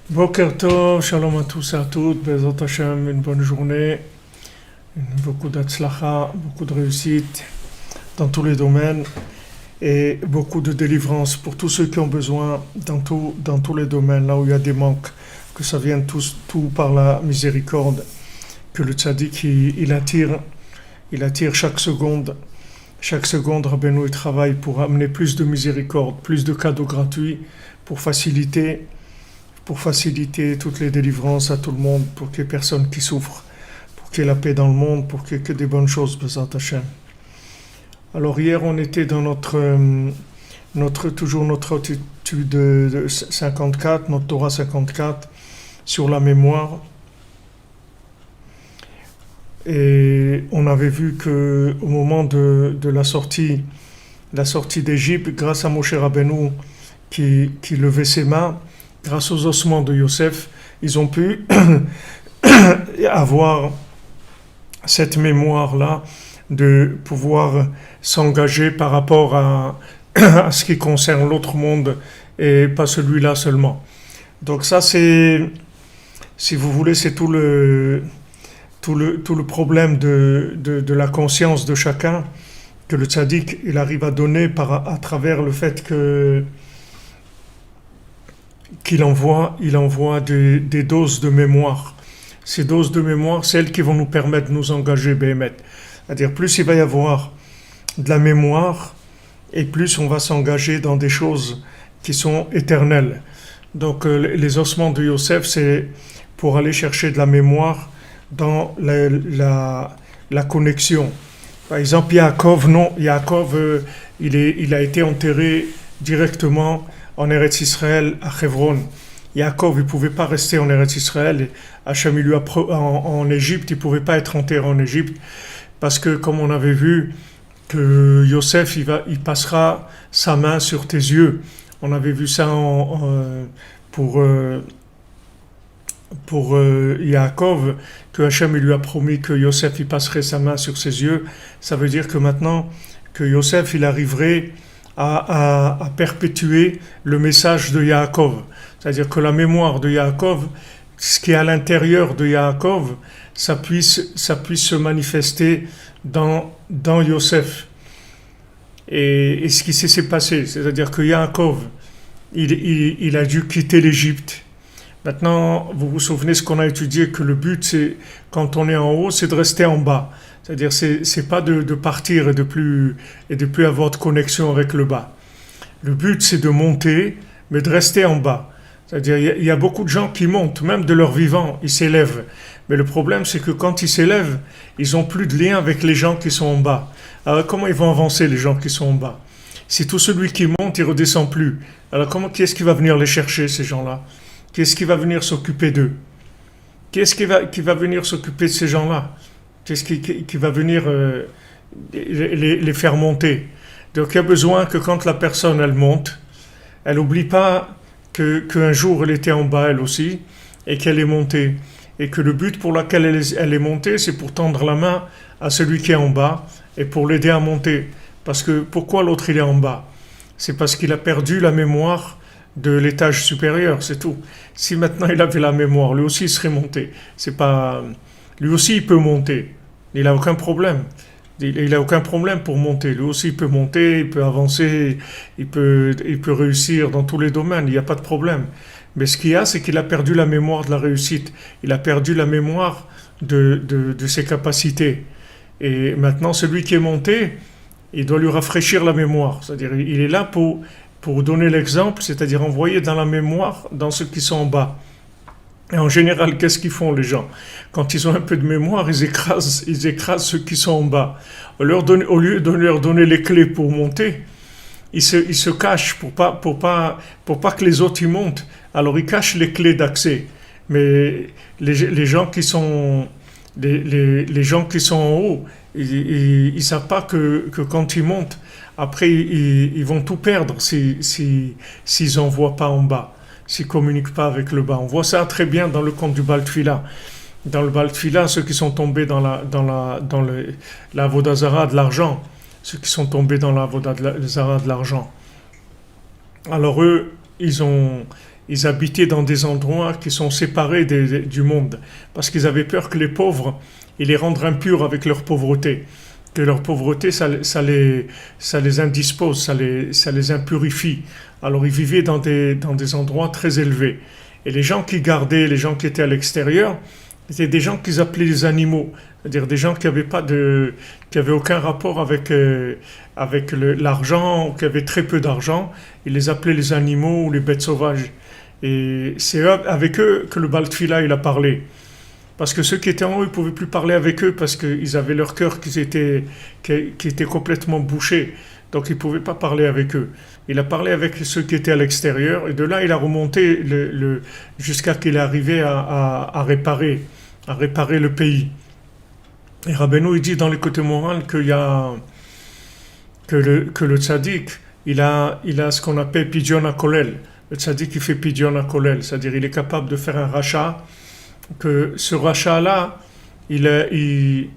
Boker Tov, shalom à tous et à toutes, Bezrat Hashem, une bonne journée, beaucoup d'Atzlacha, beaucoup de réussite dans tous les domaines et beaucoup de délivrance pour tous ceux qui ont besoin dans tous les domaines, là où il y a des manques, que ça vienne tout par la miséricorde, que le tzaddik il attire chaque seconde, Rabbeinu il travaille pour amener plus de miséricorde, plus de cadeaux gratuits pour faciliter toutes les délivrances à tout le monde, pour qu'il y ait personne qui souffre, pour qu'il y ait la paix dans le monde, pour qu'il y ait que des bonnes choses, Bezrat Hashem. Alors hier on était dans notre étude de 54, notre Torah 54, sur la mémoire. Et on avait vu que au moment de la sortie d'Égypte, grâce à Moshe Rabbeinu qui levait ses mains, grâce aux ossements de Yosef, ils ont pu avoir cette mémoire-là de pouvoir s'engager par rapport à ce qui concerne l'autre monde et pas celui-là seulement. Donc ça, c'est, si vous voulez, c'est tout le problème de la conscience de chacun que le tzaddik il arrive à donner à travers le fait qu'il envoie des doses de mémoire. Ces doses de mémoire, celles qui vont nous permettre de nous engager béhémet. C'est-à-dire, plus il va y avoir de la mémoire, et plus on va s'engager dans des choses qui sont éternelles. Donc, les ossements de Yosef, c'est pour aller chercher de la mémoire dans la connexion. Par exemple, Yaakov, il a été enterré directement en Eretz Israël, à Hebron. Yaakov, il ne pouvait pas rester en Eretz Israël. Hachem, en Égypte, il ne pouvait pas être enterré en Égypte, parce que, comme on avait vu, que Yosef, il passera sa main sur tes yeux. On avait vu ça pour Yaakov, que Hachem lui a promis que Yosef, il passerait sa main sur ses yeux. Ça veut dire que maintenant, que Yosef, il arriverait à perpétuer le message de Yaakov. C'est-à-dire que la mémoire de Yaakov, ce qui est à l'intérieur de Yaakov, ça puisse se manifester dans Yosef. Et ce qui s'est passé, c'est-à-dire que Yaakov, il a dû quitter l'Égypte. Maintenant, vous vous souvenez ce qu'on a étudié, que le but, c'est, quand on est en haut, c'est de rester en bas. C'est-à-dire, c'est pas de partir et de plus avoir de connexion avec le bas. Le but, c'est de monter, mais de rester en bas. C'est-à-dire, il y a beaucoup de gens qui montent, même de leur vivant, ils s'élèvent. Mais le problème, c'est que quand ils s'élèvent, ils n'ont plus de lien avec les gens qui sont en bas. Alors, comment ils vont avancer, les gens qui sont en bas? Si tout celui qui monte, il ne redescend plus. Alors, qui est-ce qui va venir les chercher, ces gens-là? Qui est-ce qui va venir s'occuper d'eux? Qui est-ce qui va venir s'occuper de ces gens-là? Qui est-ce qui va venir les faire monter? Donc, il y a besoin que quand la personne, elle monte, elle n'oublie pas qu'un jour, elle était en bas, elle aussi, et qu'elle est montée. Et que le but pour lequel elle est montée, c'est pour tendre la main à celui qui est en bas et pour l'aider à monter. Parce que pourquoi l'autre il est en bas? C'est parce qu'il a perdu la mémoire de l'étage supérieur, c'est tout. Si maintenant il avait la mémoire, lui aussi il serait monté. C'est pas, lui aussi il peut monter. Il n'a aucun problème. Il n'a aucun problème pour monter. Lui aussi il peut monter, il peut avancer, il peut réussir dans tous les domaines. Il n'y a pas de problème. Mais ce qu'il y a, c'est qu'il a perdu la mémoire de la réussite. Il a perdu la mémoire de ses capacités. Et maintenant, celui qui est monté, il doit lui rafraîchir la mémoire. C'est-à-dire, il est là pour donner l'exemple, c'est-à-dire envoyer dans la mémoire dans ceux qui sont en bas. Et en général, qu'est-ce qu'ils font les gens? Quand ils ont un peu de mémoire, ils écrasent ceux qui sont en bas. Au lieu de leur donner les clés pour monter, ils se cachent pour pas que les autres y montent. Alors ils cachent les clés d'accès. Mais les gens qui sont en haut, ils savent pas que quand ils montent, après ils vont tout perdre s'ils envoient pas en bas, s'ils communiquent pas avec le bas. On voit ça très bien dans le conte du Baal Tfila. Dans le Baal Tfila, ceux qui sont tombés dans la Avodah Zara de l'argent, ceux qui sont tombés dans la Avodah Zara de l'argent. Alors eux, ils habitaient dans des endroits qui sont séparés du monde, parce qu'ils avaient peur que les pauvres, ils les rendent impurs avec leur pauvreté, que leur pauvreté, ça les indispose, ça les impurifie. Alors ils vivaient dans des endroits très élevés. Et les gens qui gardaient, les gens qui étaient à l'extérieur, c'était des gens qu'ils appelaient les animaux, c'est-à-dire des gens qui avaient aucun rapport avec l'argent, qui avaient très peu d'argent. Ils les appelaient les animaux ou les bêtes sauvages. Et c'est avec eux que le Baal Tfila il a parlé. Parce que ceux qui étaient en haut, ils ne pouvaient plus parler avec eux parce qu'ils avaient leur cœur qui était complètement bouché. Donc ils ne pouvaient pas parler avec eux. Il a parlé avec ceux qui étaient à l'extérieur et de là il a remonté jusqu'à qu'il est arrivé à réparer le pays. Et Rabbeinu il dit dans le côté moral que le tzaddik il a ce qu'on appelle pidyon hakolel. Le tzaddik il fait pidyon hakolel, c'est-à-dire il est capable de faire un rachat, que ce rachat-là, il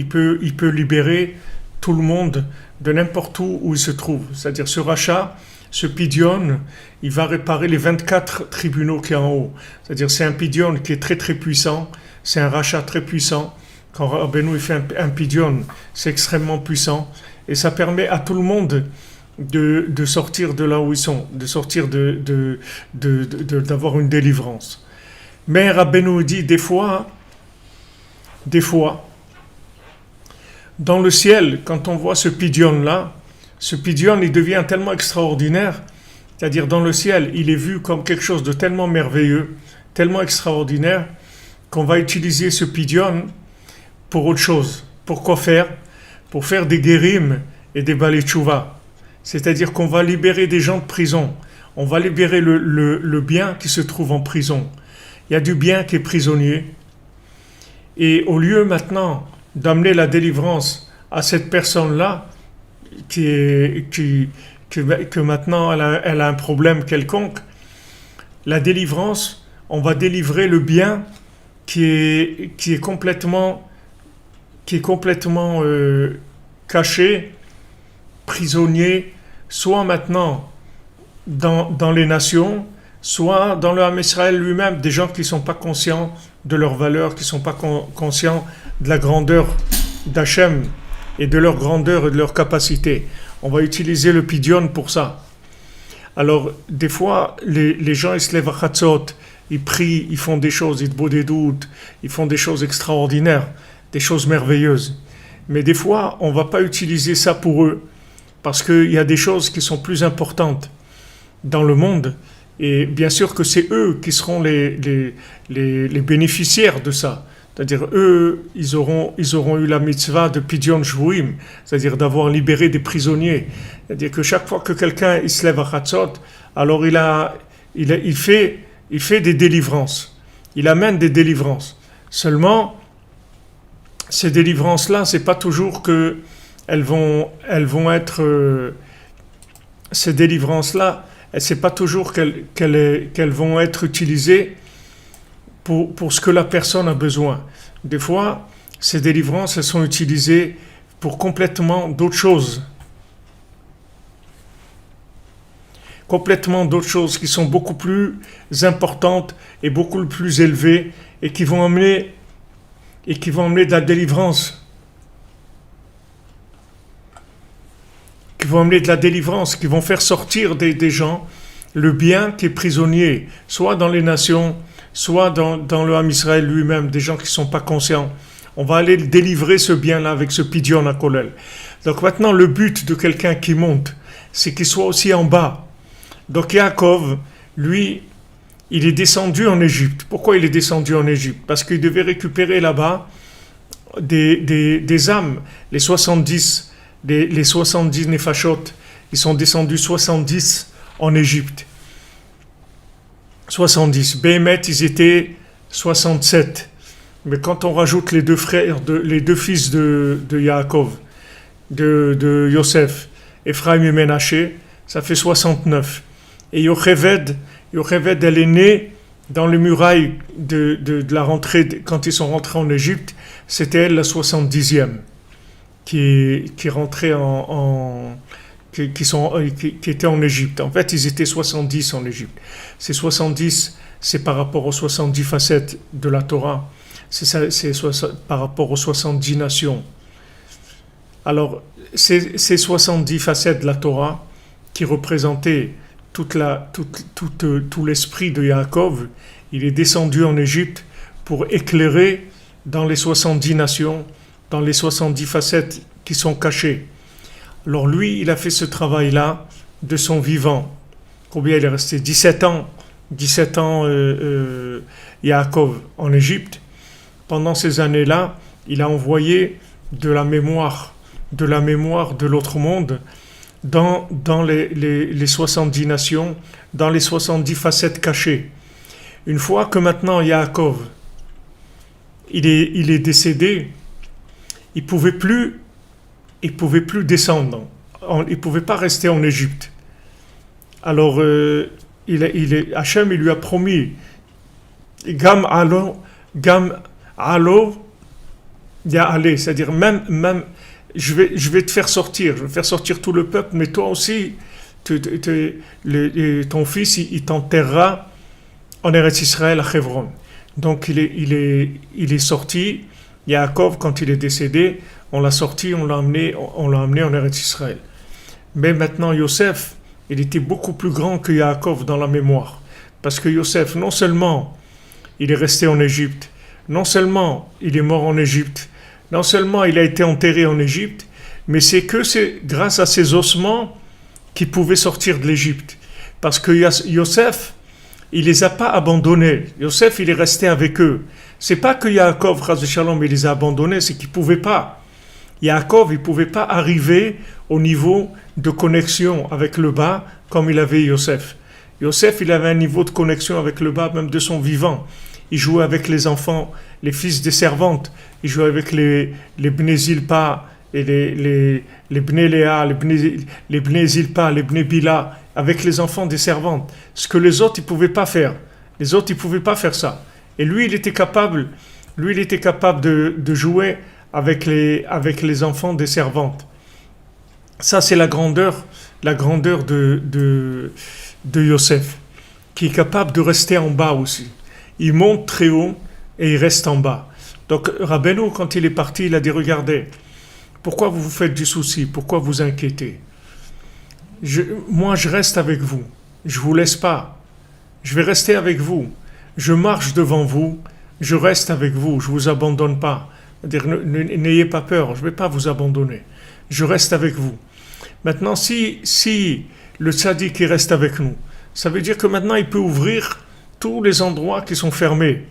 peut libérer tout le monde de n'importe où il se trouve. C'est-à-dire ce rachat, ce pidyon, il va réparer les 24 tribunaux qui sont en haut. C'est-à-dire c'est un pidyon qui est très très puissant, c'est un rachat très puissant. Quand Rabbeinu fait un pidyon, c'est extrêmement puissant et ça permet à tout le monde de sortir de là où ils sont, de sortir d'avoir une délivrance. Mais Rabbeinu dit des fois, dans le ciel, quand on voit ce pidyon-là, ce pidyon, il devient tellement extraordinaire, c'est-à-dire dans le ciel, il est vu comme quelque chose de tellement merveilleux, tellement extraordinaire, qu'on va utiliser ce pidyon pour autre chose. Pour quoi faire? Pour faire des guérim et des balei tchouva. C'est-à-dire qu'on va libérer des gens de prison. On va libérer le bien qui se trouve en prison. Il y a du bien qui est prisonnier. Et au lieu maintenant d'amener la délivrance à cette personne-là, que maintenant elle a un problème quelconque, la délivrance, on va délivrer le bien qui est complètement caché, prisonnier, soit maintenant dans les nations, soit dans le Ham Israël lui-même, des gens qui ne sont pas conscients de leur valeur, qui ne sont pas conscients de la grandeur d'Hachem et de leur grandeur et de leur capacité. On va utiliser le pidyon pour ça. Alors, des fois, les gens, ils se lèvent à Chatzot, ils prient, ils font des choses, ils te des doutes, ils font des choses extraordinaires, des choses merveilleuses. Mais des fois, on ne va pas utiliser ça pour eux, parce qu'il y a des choses qui sont plus importantes dans le monde, et bien sûr que c'est eux qui seront les bénéficiaires de ça. C'est-à-dire, eux, ils auront eu la mitzvah de Pidyon Shvuim, c'est-à-dire d'avoir libéré des prisonniers. C'est-à-dire que chaque fois que quelqu'un il se lève à Chatzot, alors il fait des délivrances. Il amène des délivrances. Seulement, ces délivrances-là, c'est pas toujours que elles vont être ces délivrances-là, c'est pas toujours qu'elles vont être utilisées pour ce que la personne a besoin. Des fois, ces délivrances, elles sont utilisées pour complètement d'autres choses. Complètement d'autres choses qui sont beaucoup plus importantes et beaucoup plus élevées et qui vont amener de la délivrance. Qui vont amener de la délivrance, qui vont faire sortir des gens le bien qui est prisonnier, soit dans les nations, soit dans le Ham Israël lui-même, des gens qui ne sont pas conscients. On va aller délivrer ce bien-là avec ce Pidyon à Kolel. Donc maintenant, le but de quelqu'un qui monte, c'est qu'il soit aussi en bas. Donc Yaakov, lui, il est descendu en Égypte. Pourquoi il est descendu en Égypte? Parce qu'il devait récupérer là-bas des âmes, les 70 Nefashot. Ils sont descendus 70 en Égypte. 70. Béhémet, ils étaient 67. Mais quand on rajoute les deux fils de Yaakov, de Yosef, Ephraim et Ménaché, ça fait 69. Et Yocheved, elle est née dans les murailles de la rentrée, quand ils sont rentrés en Égypte, c'était elle la 70e, qui rentrait qui était en Égypte. En fait, ils étaient 70 en Égypte. Ces 70, c'est par rapport aux 70 facettes de la Torah. C'est par rapport aux 70 nations. Alors, ces 70 facettes de la Torah qui représentaient tout l'esprit de Yaakov, il est descendu en Égypte pour éclairer dans les 70 nations, dans les 70 facettes qui sont cachées. Alors lui, il a fait ce travail-là de son vivant. Combien il est resté? 17 ans. 17 ans, Yaakov, en Égypte. Pendant ces années-là, il a envoyé de la mémoire de l'autre monde dans les 70 nations, dans les 70 facettes cachées. Une fois que maintenant Yaakov, il est décédé, il pouvait plus descendre, il pouvait pas rester en Égypte. Alors Hachem, il lui a promis Gam alo ya ale, c'est-à-dire même je vais te faire sortir, je vais faire sortir tout le peuple, mais toi aussi, ton fils, il t'enterrera en Eretz Israël à Hebron. Donc il est sorti. Yaakov, quand il est décédé, on l'a sorti, on l'a amené en Eretz Israël. Mais maintenant, Yosef, il était beaucoup plus grand que Yaakov dans la mémoire. Parce que Yosef, non seulement il est resté en Égypte, non seulement il est mort en Égypte, non seulement il a été enterré en Égypte, mais c'est grâce à ses ossements qu'il pouvait sortir de l'Égypte. Parce que Yosef, il les a pas abandonnés. Yosef, il est resté avec eux. C'est pas que Yaakov, Chas v'Shalom, il les a abandonnés, c'est qu'il pouvait pas. Yaakov, il pouvait pas arriver au niveau de connexion avec le bas comme il avait Yosef. Yosef, il avait un niveau de connexion avec le bas même de son vivant. Il jouait avec les enfants, les fils des servantes. Il jouait avec les Bnei Zilpa et les Bnei Léa, les Bnei Zilpa, les Bnei Bila, avec les enfants des servantes. Ce que les autres, ils ne pouvaient pas faire. Les autres, ils ne pouvaient pas faire ça. Et lui, il était capable de jouer avec les enfants des servantes. Ça, c'est la grandeur de Yosef, qui est capable de rester en bas aussi. Il monte très haut et il reste en bas. Donc Rabbeinu, quand il est parti, il a dit, regardez, pourquoi vous vous faites du souci? Pourquoi vous inquiétez? Moi, je reste avec vous. Je ne vous laisse pas. Je vais rester avec vous. Je marche devant vous. Je reste avec vous. Je ne vous abandonne pas. C'est-à-dire, n'ayez pas peur. Je ne vais pas vous abandonner. Je reste avec vous. Maintenant, si le tzaddik il reste avec nous, ça veut dire que maintenant il peut ouvrir tous les endroits qui sont fermés.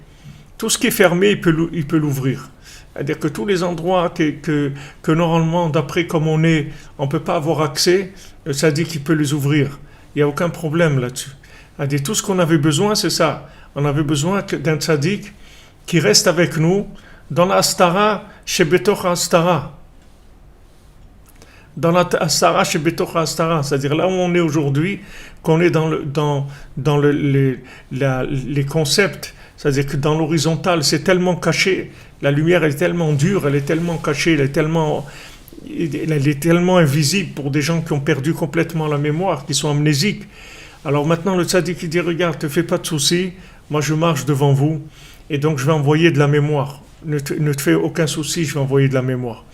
Tout ce qui est fermé, il peut l'ouvrir. C'est-à-dire que tous les endroits que normalement, d'après comme on ne peut pas avoir accès, le tzaddik il peut les ouvrir. Il n'y a aucun problème là-dessus. C'est-à-dire tout ce qu'on avait besoin, c'est ça. On avait besoin d'un tzaddik qui reste avec nous dans la Astara, chez Betoch Astara. Dans la Astara, chez Betoch Astara, c'est-à-dire là où on est aujourd'hui, qu'on est dans les concepts, c'est-à-dire que dans l'horizontale, c'est tellement caché, la lumière est tellement dure, elle est tellement cachée, elle est tellement invisible pour des gens qui ont perdu complètement la mémoire, qui sont amnésiques. Alors maintenant, le tzaddik, il dit, regarde, ne te fais pas de soucis, moi je marche devant vous, et donc je vais envoyer de la mémoire. Ne te fais aucun souci, je vais envoyer de la mémoire.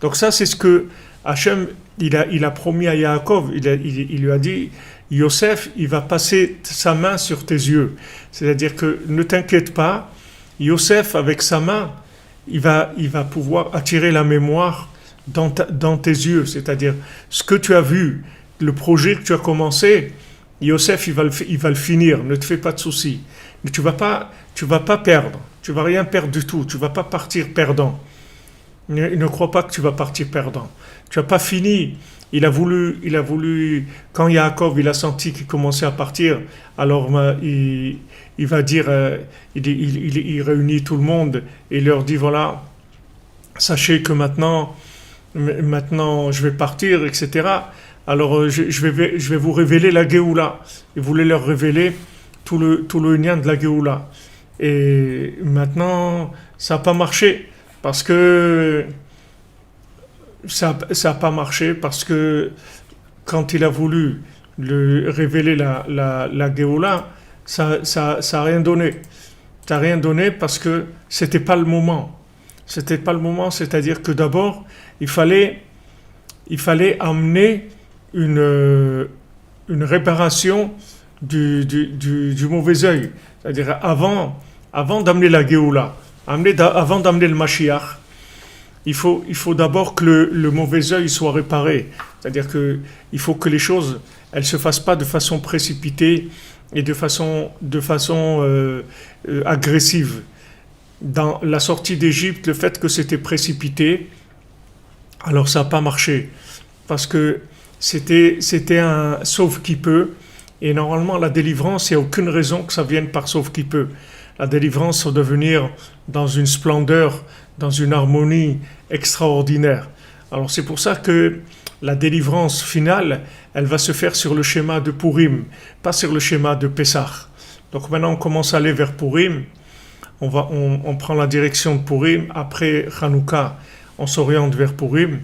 Donc ça, c'est ce que Hachem, il a promis à Yaakov, il lui a dit, Yosef, il va passer sa main sur tes yeux. C'est-à-dire que ne t'inquiète pas, Yosef, avec sa main, il va pouvoir attirer la mémoire dans tes yeux. C'est-à-dire, ce que tu as vu, le projet que tu as commencé, Yosef, il va le finir, ne te fais pas de soucis. Mais tu vas pas perdre, tu vas rien perdre du tout, tu vas pas partir perdant. Ne crois pas que tu vas partir perdant. Tu n'as pas fini. Il a voulu, quand Yaakov il a senti qu'il commençait à partir, alors il va dire, il réunit tout le monde et il leur dit voilà, sachez que maintenant je vais partir, etc. Alors je vais vous révéler la Géoula. Il voulait leur révéler tout le lien de la Géoula. Et maintenant, ça n'a pas marché parce que ça n'a pas marché parce que quand il a voulu révéler la Géoula, ça a rien donné. Ça n'a rien donné parce que c'était pas le moment. C'était pas le moment, c'est-à-dire que d'abord, il fallait amener une réparation du mauvais œil. C'est-à-dire avant d'amener la Géoula, avant d'amener le Mashiach, il faut d'abord que le mauvais œil soit réparé. C'est-à-dire qu'il faut que les choses, elles se fassent pas de façon précipitée et de façon agressive. Dans la sortie d'Égypte, le fait que c'était précipité, alors ça n'a pas marché. Parce que c'était un sauve qui peut. Et normalement, la délivrance, il n'y a aucune raison que ça vienne par sauve qui peut. La délivrance doit devenir dans une splendeur, dans une harmonie extraordinaire. Alors c'est pour ça que la délivrance finale, elle va se faire sur le schéma de Purim, pas sur le schéma de Pessah. Donc maintenant on commence à aller vers Purim, on prend la direction de Purim, après Hanouka, on s'oriente vers Purim,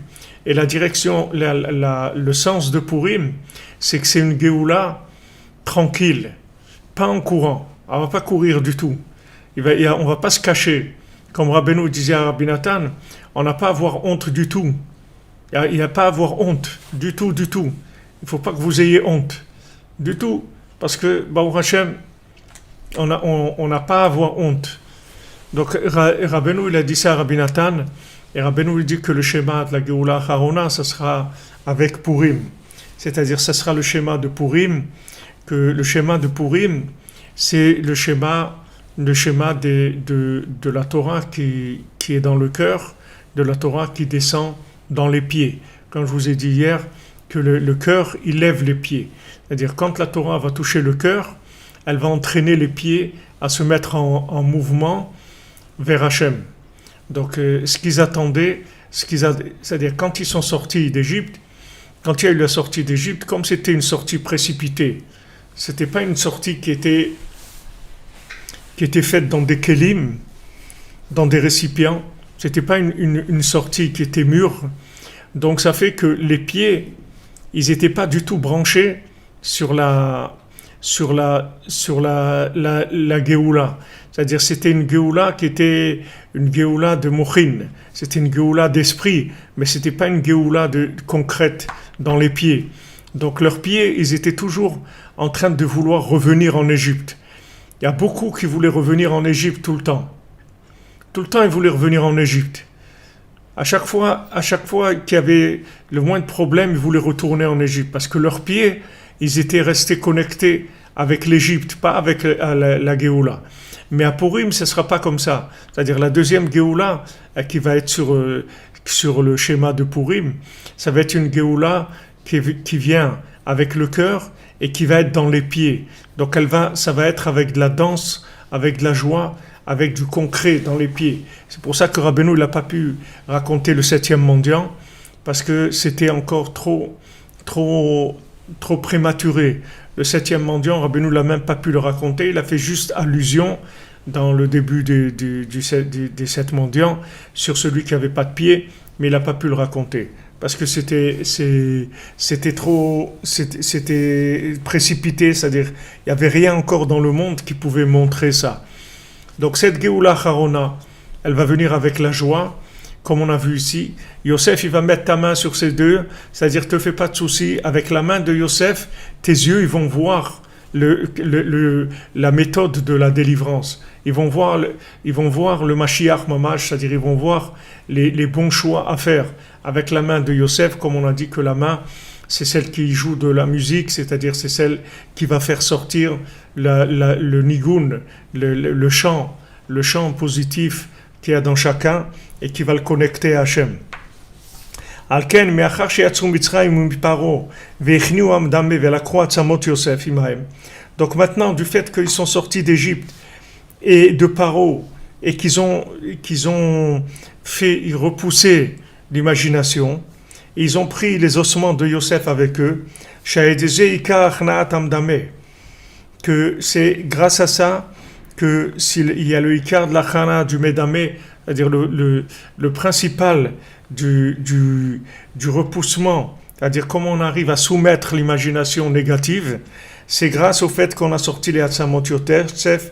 et la direction, le sens de Purim, c'est que c'est une Géoula tranquille, pas en courant. On ne va pas courir du tout. On ne va pas se cacher. Comme Rabbeinu disait à Rabbi Nathan, on n'a pas à avoir honte du tout. Il n'y a pas à avoir honte du tout. Il ne faut pas que vous ayez honte du tout. Parce que, Baruch Hashem, on n'a pas à avoir honte. Donc Rabbeinu, il a dit ça à Rabbi Nathan, et Rabbeinu, il dit que le schéma de la Géoula Harona, ça sera avec Purim. C'est-à-dire, ça sera le schéma de Purim, que le schéma de Purim, c'est le schéma de la Torah qui est dans le cœur, de la Torah qui descend dans les pieds. Quand je vous ai dit hier que le cœur, il lève les pieds. C'est-à-dire, quand la Torah va toucher le cœur, elle va entraîner les pieds à se mettre en mouvement vers Hachem. Donc, ce qu'ils attendaient, c'est-à-dire quand ils sont sortis d'Égypte, quand il y a eu la sortie d'Égypte, comme c'était une sortie précipitée, c'était pas une sortie qui était faite dans des kélim, dans des récipients. C'était pas une sortie qui était mûre. Donc ça fait que les pieds, ils n'étaient pas du tout branchés sur la Géoula. C'est-à-dire c'était une Géoula qui était une Géoula de Mochin. C'était une Géoula d'esprit, mais c'était pas une Géoula concrète dans les pieds. Donc leurs pieds, ils étaient toujours en train de vouloir revenir en Égypte. Il y a beaucoup qui voulaient revenir en Égypte tout le temps. Tout le temps, ils voulaient revenir en Égypte. À chaque fois qu'il y avait le moins de problèmes, ils voulaient retourner en Égypte parce que leurs pieds, ils étaient restés connectés avec l'Égypte, pas avec la Géoula. Mais à Purim, ce ne sera pas comme ça. C'est-à-dire la deuxième Géoula, qui va être sur le schéma de Purim, ça va être une Géoula qui vient avec le cœur et qui va être dans les pieds. Donc ça va être avec de la danse, avec de la joie, avec du concret dans les pieds. C'est pour ça que Rabbeinu n'a pas pu raconter le 7e mendiant, parce que c'était encore trop prématuré. Le 7e mendiant, Rabbeinu n'a même pas pu le raconter, il a fait juste allusion dans le début des 7 mendiants sur celui qui n'avait pas de pied, mais il n'a pas pu le raconter. Parce que c'était précipité, c'est-à-dire il n'y avait rien encore dans le monde qui pouvait montrer ça. Donc cette Géoula Harona, elle va venir avec la joie, comme on a vu ici. Yosef, il va mettre ta main sur ses deux, c'est-à-dire te fais pas de soucis. Avec la main de Yosef, tes yeux, ils vont voir la méthode de la délivrance. Ils vont voir le Mashiach Mamash, c'est-à-dire ils vont voir les bons choix à faire. Avec la main de Yosef, comme on a dit que la main, c'est celle qui joue de la musique, c'est-à-dire c'est celle qui va faire sortir le nigun, le chant positif qu'il y a dans chacun et qui va le connecter à Hachem. Alken me'achar sheyatzru Mitzrayim u'miparo ve'echniu amdame ve'lakru atzamot Yosef imahem. Donc maintenant, du fait qu'ils sont sortis d'Égypte et de Paro et qu'ils ont fait repousser l'imagination, ils ont pris les ossements de Yosef avec eux, que c'est grâce à ça que s'il y a le ikar de la chana du medamé, c'est-à-dire le principal du repoussement, c'est-à-dire comment on arrive à soumettre l'imagination négative, c'est grâce au fait qu'on a sorti les Atzamot Yosef,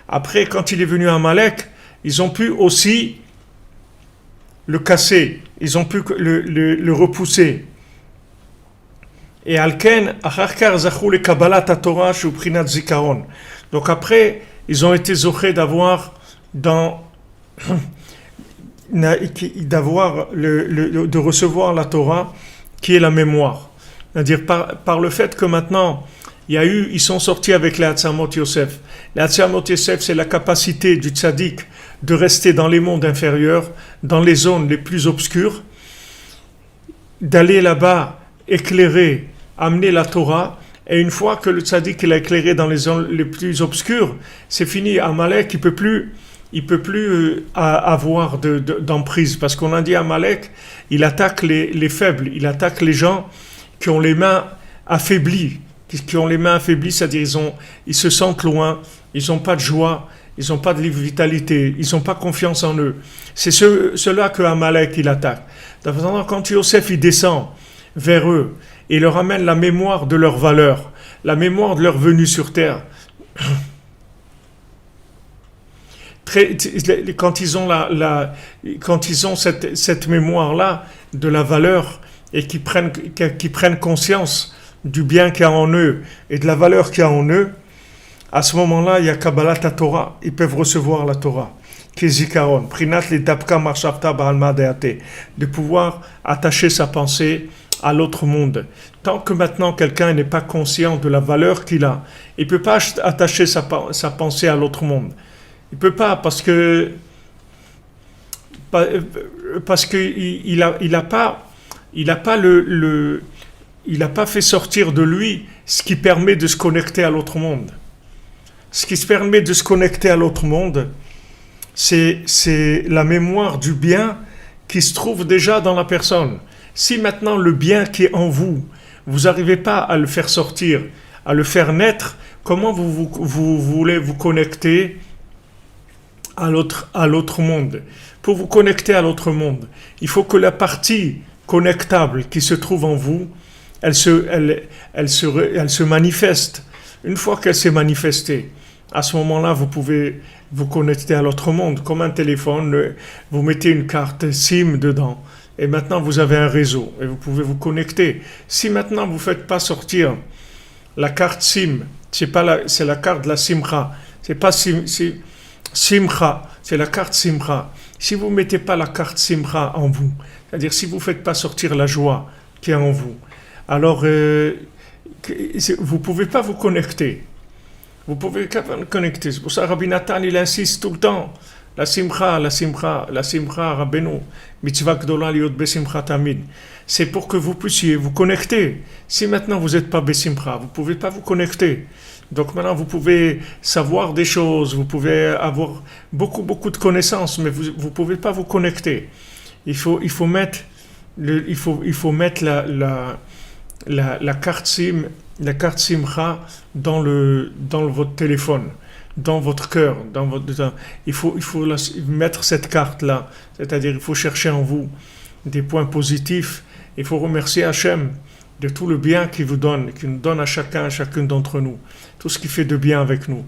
après, quand il est venu à Amalek, ils ont pu aussi le casser, ils ont pu le repousser. Et Alken, Acharkar Zachou le Kabbalat Torah Shuprinat Zikaron. Donc après, ils ont été zochés de recevoir la Torah qui est la mémoire. C'est-à-dire par le fait que maintenant, ils sont sortis avec les Atzamot Yosef. Les Atzamot Yosef, c'est la capacité du tzaddik de rester dans les mondes inférieurs, dans les zones les plus obscures, d'aller là-bas éclairer, amener la Torah, et une fois que le tzaddik l'a éclairé dans les zones les plus obscures, c'est fini. Amalek, il peut plus avoir d'emprise, parce qu'on a dit Amalek, il attaque les faibles, il attaque les gens qui ont les mains affaiblies, c'est-à-dire ils se sentent loin, ils n'ont pas de joie, ils n'ont pas de vitalité, ils n'ont pas confiance en eux. C'est ceux-là que Amalek il attaque. Quand Yosef il descend vers eux et leur amène la mémoire de leur valeur, la mémoire de leur venue sur terre, quand ils ont cette mémoire-là de la valeur et qui prennent conscience du bien qu'il y a en eux et de la valeur qu'il y a en eux, à ce moment-là, il y a Kabbalat Torah, ils peuvent recevoir la Torah, qui est Zikaron, Prinat li Dabka Marshavta Ba'alma Deate, de pouvoir attacher sa pensée à l'autre monde. Tant que maintenant quelqu'un n'est pas conscient de la valeur qu'il a, il ne peut pas attacher sa pensée à l'autre monde. Il ne peut pas parce que il n'a pas fait sortir de lui ce qui permet de se connecter à l'autre monde. Ce qui se permet de se connecter à l'autre monde, c'est la mémoire du bien qui se trouve déjà dans la personne. Si maintenant le bien qui est en vous, vous n'arrivez pas à le faire sortir, à le faire naître, comment vous voulez vous connecter à l'autre monde? Pour vous connecter à l'autre monde, il faut que la partie connectable qui se trouve en vous, elle se manifeste. Une fois qu'elle s'est manifestée, à ce moment-là, vous pouvez vous connecter à l'autre monde. Comme un téléphone, vous mettez une carte SIM dedans. Et maintenant, vous avez un réseau. Et vous pouvez vous connecter. Si maintenant, vous ne faites pas sortir la carte SIM, c'est la carte de la Simcha. C'est pas simcha, c'est la carte simcha. Si vous ne mettez pas la carte simcha en vous, c'est-à-dire si vous ne faites pas sortir la joie qui est en vous, alors vous ne pouvez pas vous connecter. Vous pouvez pas vous connecter. C'est pour ça que Rabbi Nathan, il insiste tout le temps. La simcha, la simcha, la simcha, Rabbeinu, mitzvah gdola liot besimcha tamid. C'est pour que vous puissiez vous connecter. Si maintenant vous n'êtes pas besimcha, vous ne pouvez pas vous connecter. Donc maintenant vous pouvez savoir des choses, vous pouvez avoir beaucoup de connaissances, mais vous ne pouvez pas vous connecter. Il faut mettre la carte simcha dans votre téléphone, dans votre cœur, il faut mettre cette carte là, c'est-à-dire il faut chercher en vous des points positifs, il faut remercier Hachem de tout le bien qu'il nous donne à chacune d'entre nous, tout ce qui fait de bien avec nous,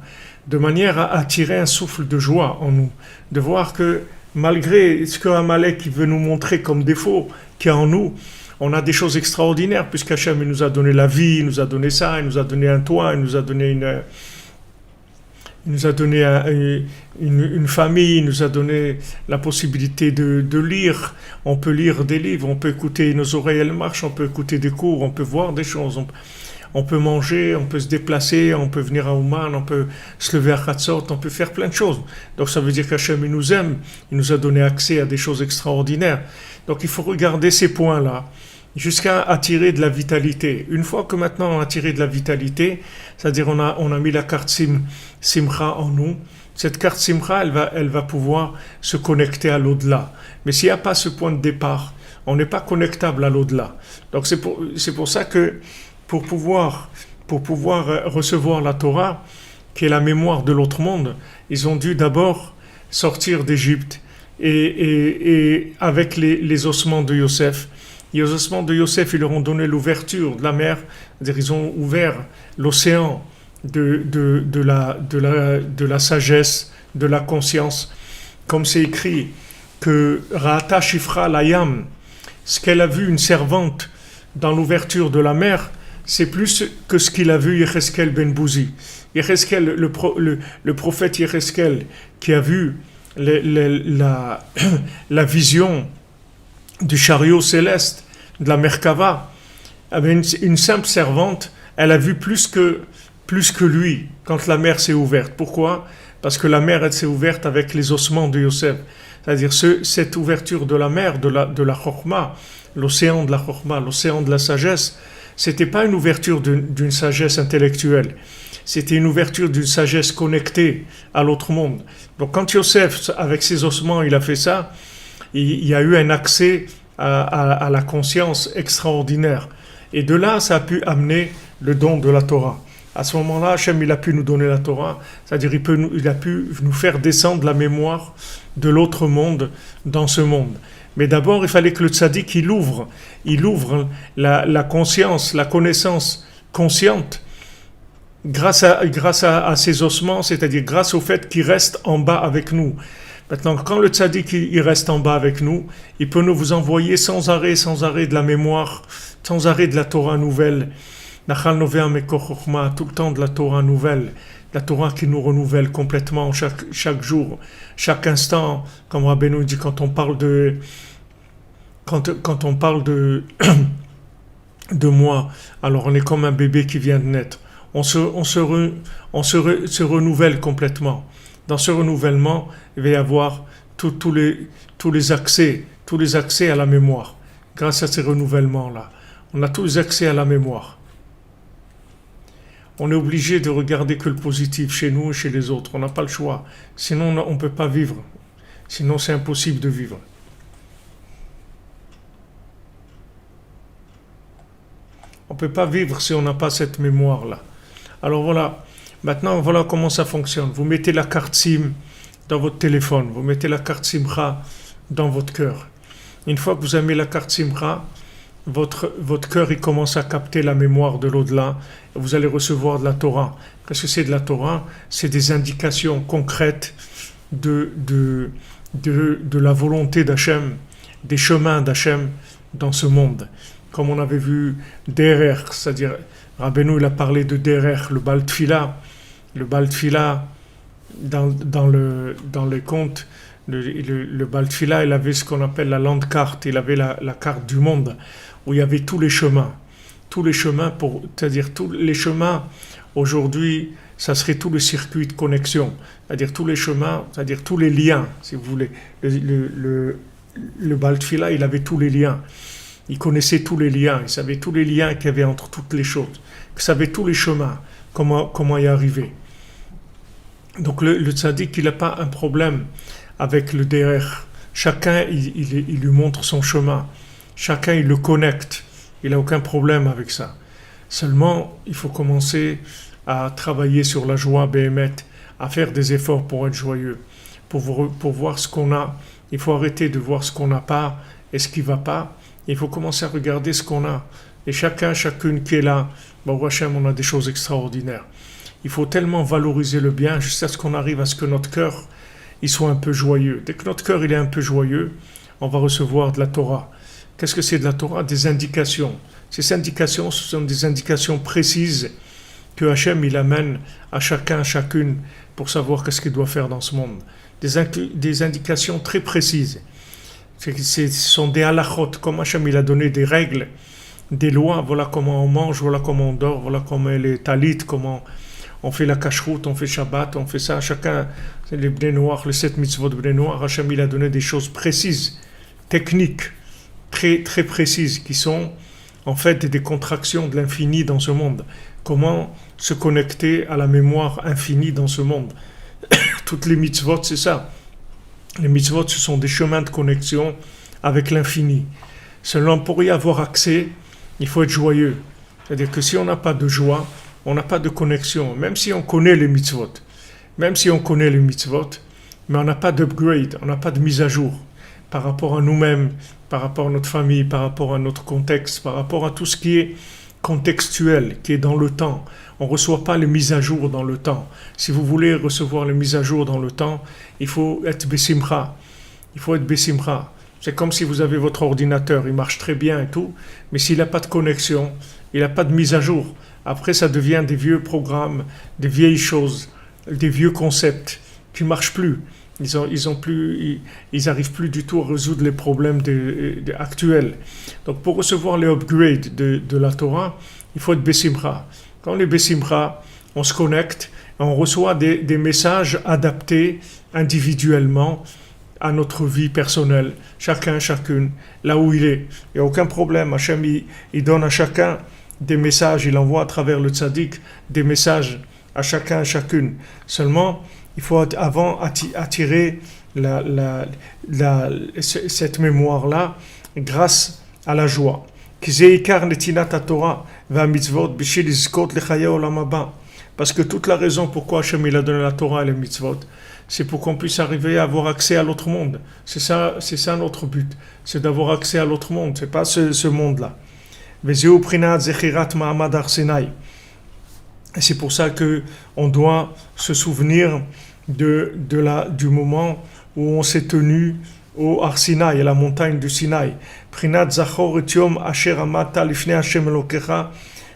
de manière à attirer un souffle de joie en nous, de voir que malgré ce que Amalek veut nous montrer comme défaut qu'il y a en nous, on a des choses extraordinaires, puisqu'Hachem nous a donné la vie, il nous a donné ça, il nous a donné un toit, il nous a donné une famille, il nous a donné la possibilité de lire. On peut lire des livres, on peut écouter, nos oreilles elles marchent, on peut écouter des cours, on peut voir des choses, on peut manger, on peut se déplacer, on peut venir à Ouman, on peut se lever à Khatzot, on peut faire plein de choses. Donc ça veut dire qu'Hachem il nous aime, il nous a donné accès à des choses extraordinaires. Donc il faut regarder ces points-là jusqu'à attirer de la vitalité. Une fois que maintenant on a attiré de la vitalité, c'est-à-dire on a mis la carte Simcha en nous, cette carte Simcha elle va pouvoir se connecter à l'au-delà. Mais s'il n'y a pas ce point de départ, on n'est pas connectable à l'au-delà. Donc c'est pour ça que pour pouvoir recevoir la Torah, qui est la mémoire de l'autre monde, ils ont dû d'abord sortir d'Égypte et avec les ossements de Yosef. Les ossements de Yosef, ils leur ont donné l'ouverture de la mer, c'est-à-dire ils ont ouvert l'océan de la sagesse, de la conscience, comme c'est écrit que Ra'ata Shifra Layam, ce qu'elle a vu une servante dans l'ouverture de la mer, c'est plus que ce qu'il a vu Yecheskel ben Bouzi. Yecheskel, le prophète Yecheskel, qui a vu la vision du chariot céleste, de la Merkava, une simple servante, elle a vu plus que lui quand la mer s'est ouverte. Pourquoi ? Parce que la mer elle s'est ouverte avec les ossements de Yosef. C'est-à-dire cette ouverture de la mer, de la Chokhma, l'océan de la Chokhma, l'océan de la sagesse, c'était pas une ouverture d'une sagesse intellectuelle. C'était une ouverture d'une sagesse connectée à l'autre monde. Donc quand Yosef, avec ses ossements, il a fait ça, il y a eu un accès à la conscience extraordinaire. Et de là, ça a pu amener le don de la Torah. À ce moment-là, Hachem, il a pu nous donner la Torah, c'est-à-dire il a pu nous faire descendre la mémoire de l'autre monde dans ce monde. Mais d'abord, il fallait que le tzaddik, il ouvre la conscience, la connaissance consciente, grâce à ses ossements, c'est-à-dire grâce au fait qu'il reste en bas avec nous. Maintenant, quand le tzaddik il reste en bas avec nous, il peut nous vous envoyer sans arrêt de la mémoire, sans arrêt de la Torah nouvelle. Nachal Novea Mekor Chokhma, tout le temps de la Torah nouvelle, la Torah qui nous renouvelle complètement chaque jour, chaque instant, comme Rabbeinu dit quand on parle de de moi, alors on est comme un bébé qui vient de naître. On se renouvelle complètement. Dans ce renouvellement, il va y avoir tous les accès à la mémoire. Grâce à ces renouvellements-là, on a tous les accès à la mémoire. On est obligé de regarder que le positif chez nous et chez les autres. On n'a pas le choix. Sinon, on ne peut pas vivre. Sinon, c'est impossible de vivre. On ne peut pas vivre si on n'a pas cette mémoire-là. Alors voilà. Maintenant, voilà comment ça fonctionne. Vous mettez la carte SIM dans votre téléphone. Vous mettez la carte SIMRA dans votre cœur. Une fois que vous avez mis la carte SIMRA, votre cœur il commence à capter la mémoire de l'au-delà. Vous allez recevoir de la Torah. Qu'est-ce que c'est de la Torah ? C'est des indications concrètes de la volonté d'Hachem, des chemins d'Hachem dans ce monde. Comme on avait vu Derer, c'est-à-dire Rabbeinu il a parlé de Derer, le Bal Tfila. Le Bal Tfila, dans les contes, le Baal Tfila, il avait ce qu'on appelle la landcarte, il avait la carte du monde, où il y avait tous les chemins. Tous les chemins, c'est-à-dire tous les chemins, aujourd'hui, ça serait tout le circuit de connexion. C'est-à-dire tous les chemins, c'est-à-dire tous les liens, si vous voulez. Le Baal Tfila, il avait tous les liens. Il connaissait tous les liens, il savait tous les liens qu'il y avait entre toutes les choses. Il savait tous les chemins, comment y arriver. Donc le tzaddik, il n'a pas un problème avec le derrière. Chacun, il lui montre son chemin. Chacun, il le connecte. Il n'a aucun problème avec ça. Seulement, il faut commencer à travailler sur la joie béhémet, à faire des efforts pour être joyeux, pour voir ce qu'on a. Il faut arrêter de voir ce qu'on n'a pas et ce qui ne va pas. Il faut commencer à regarder ce qu'on a. Et chacune qui est là, Baruch Hashem, on a des choses extraordinaires. Il faut tellement valoriser le bien jusqu'à ce qu'on arrive à ce que notre cœur il soit un peu joyeux. Dès que notre cœur il est un peu joyeux, on va recevoir de la Torah. Qu'est-ce que c'est de la Torah? Des indications. Ces indications, ce sont des indications précises que Hachem il amène à chacune, pour savoir qu'est-ce qu'il doit faire dans ce monde. Des indications très précises. Ce sont des halachot, comme Hachem il a donné des règles, des lois, voilà comment on mange, voilà comment on dort, voilà comment les talit, comment on fait la cacheroute, on fait Shabbat, on fait ça, chacun, les Bnei Noach, les 7 mitzvot de Bnei Noach, Hachem il a donné des choses précises, techniques, très, très précises, qui sont en fait des contractions de l'infini dans ce monde. Comment se connecter à la mémoire infinie dans ce monde. Toutes les mitzvot, c'est ça. Les mitzvot, ce sont des chemins de connexion avec l'infini. Seulement, pour y avoir accès, il faut être joyeux. C'est-à-dire que si on n'a pas de joie, on n'a pas de connexion. Même si on connaît les mitzvot, mais on n'a pas d'upgrade, on n'a pas de mise à jour par rapport à nous-mêmes, par rapport à notre famille, par rapport à notre contexte, par rapport à tout ce qui est contextuel, qui est dans le temps. On ne reçoit pas les mises à jour dans le temps. Si vous voulez recevoir les mises à jour dans le temps, il faut être besimcha. Il faut être besimcha. C'est comme si vous avez votre ordinateur, il marche très bien et tout, mais s'il n'a pas de connexion, il n'a pas de mise à jour. Après, ça devient des vieux programmes, des vieilles choses, des vieux concepts qui ne marchent plus. Ils n'arrivent plus du tout à résoudre les problèmes actuels. Donc, pour recevoir les upgrades de la Torah, il faut être besimcha. Quand on est besimcha, on se connecte et on reçoit des messages adaptés individuellement à notre vie personnelle, chacune, là où il est. Il n'y a aucun problème. Hachem, il donne à chacun des messages, il envoie à travers le tzaddik des messages à chacune. Seulement, il faut avant attirer cette mémoire-là grâce à la joie. Parce que toute la raison pourquoi Hachem il a donné la Torah et les mitzvot, c'est pour qu'on puisse arriver à avoir accès à l'autre monde. C'est ça notre but, c'est d'avoir accès à l'autre monde, c'est pas ce monde-là. Et c'est pour ça que on doit se souvenir du moment où on s'est tenu au Har Sinaï, à la montagne du Sinaï. Prinat zachor et yom asher amata lifnei Hashem Elokecha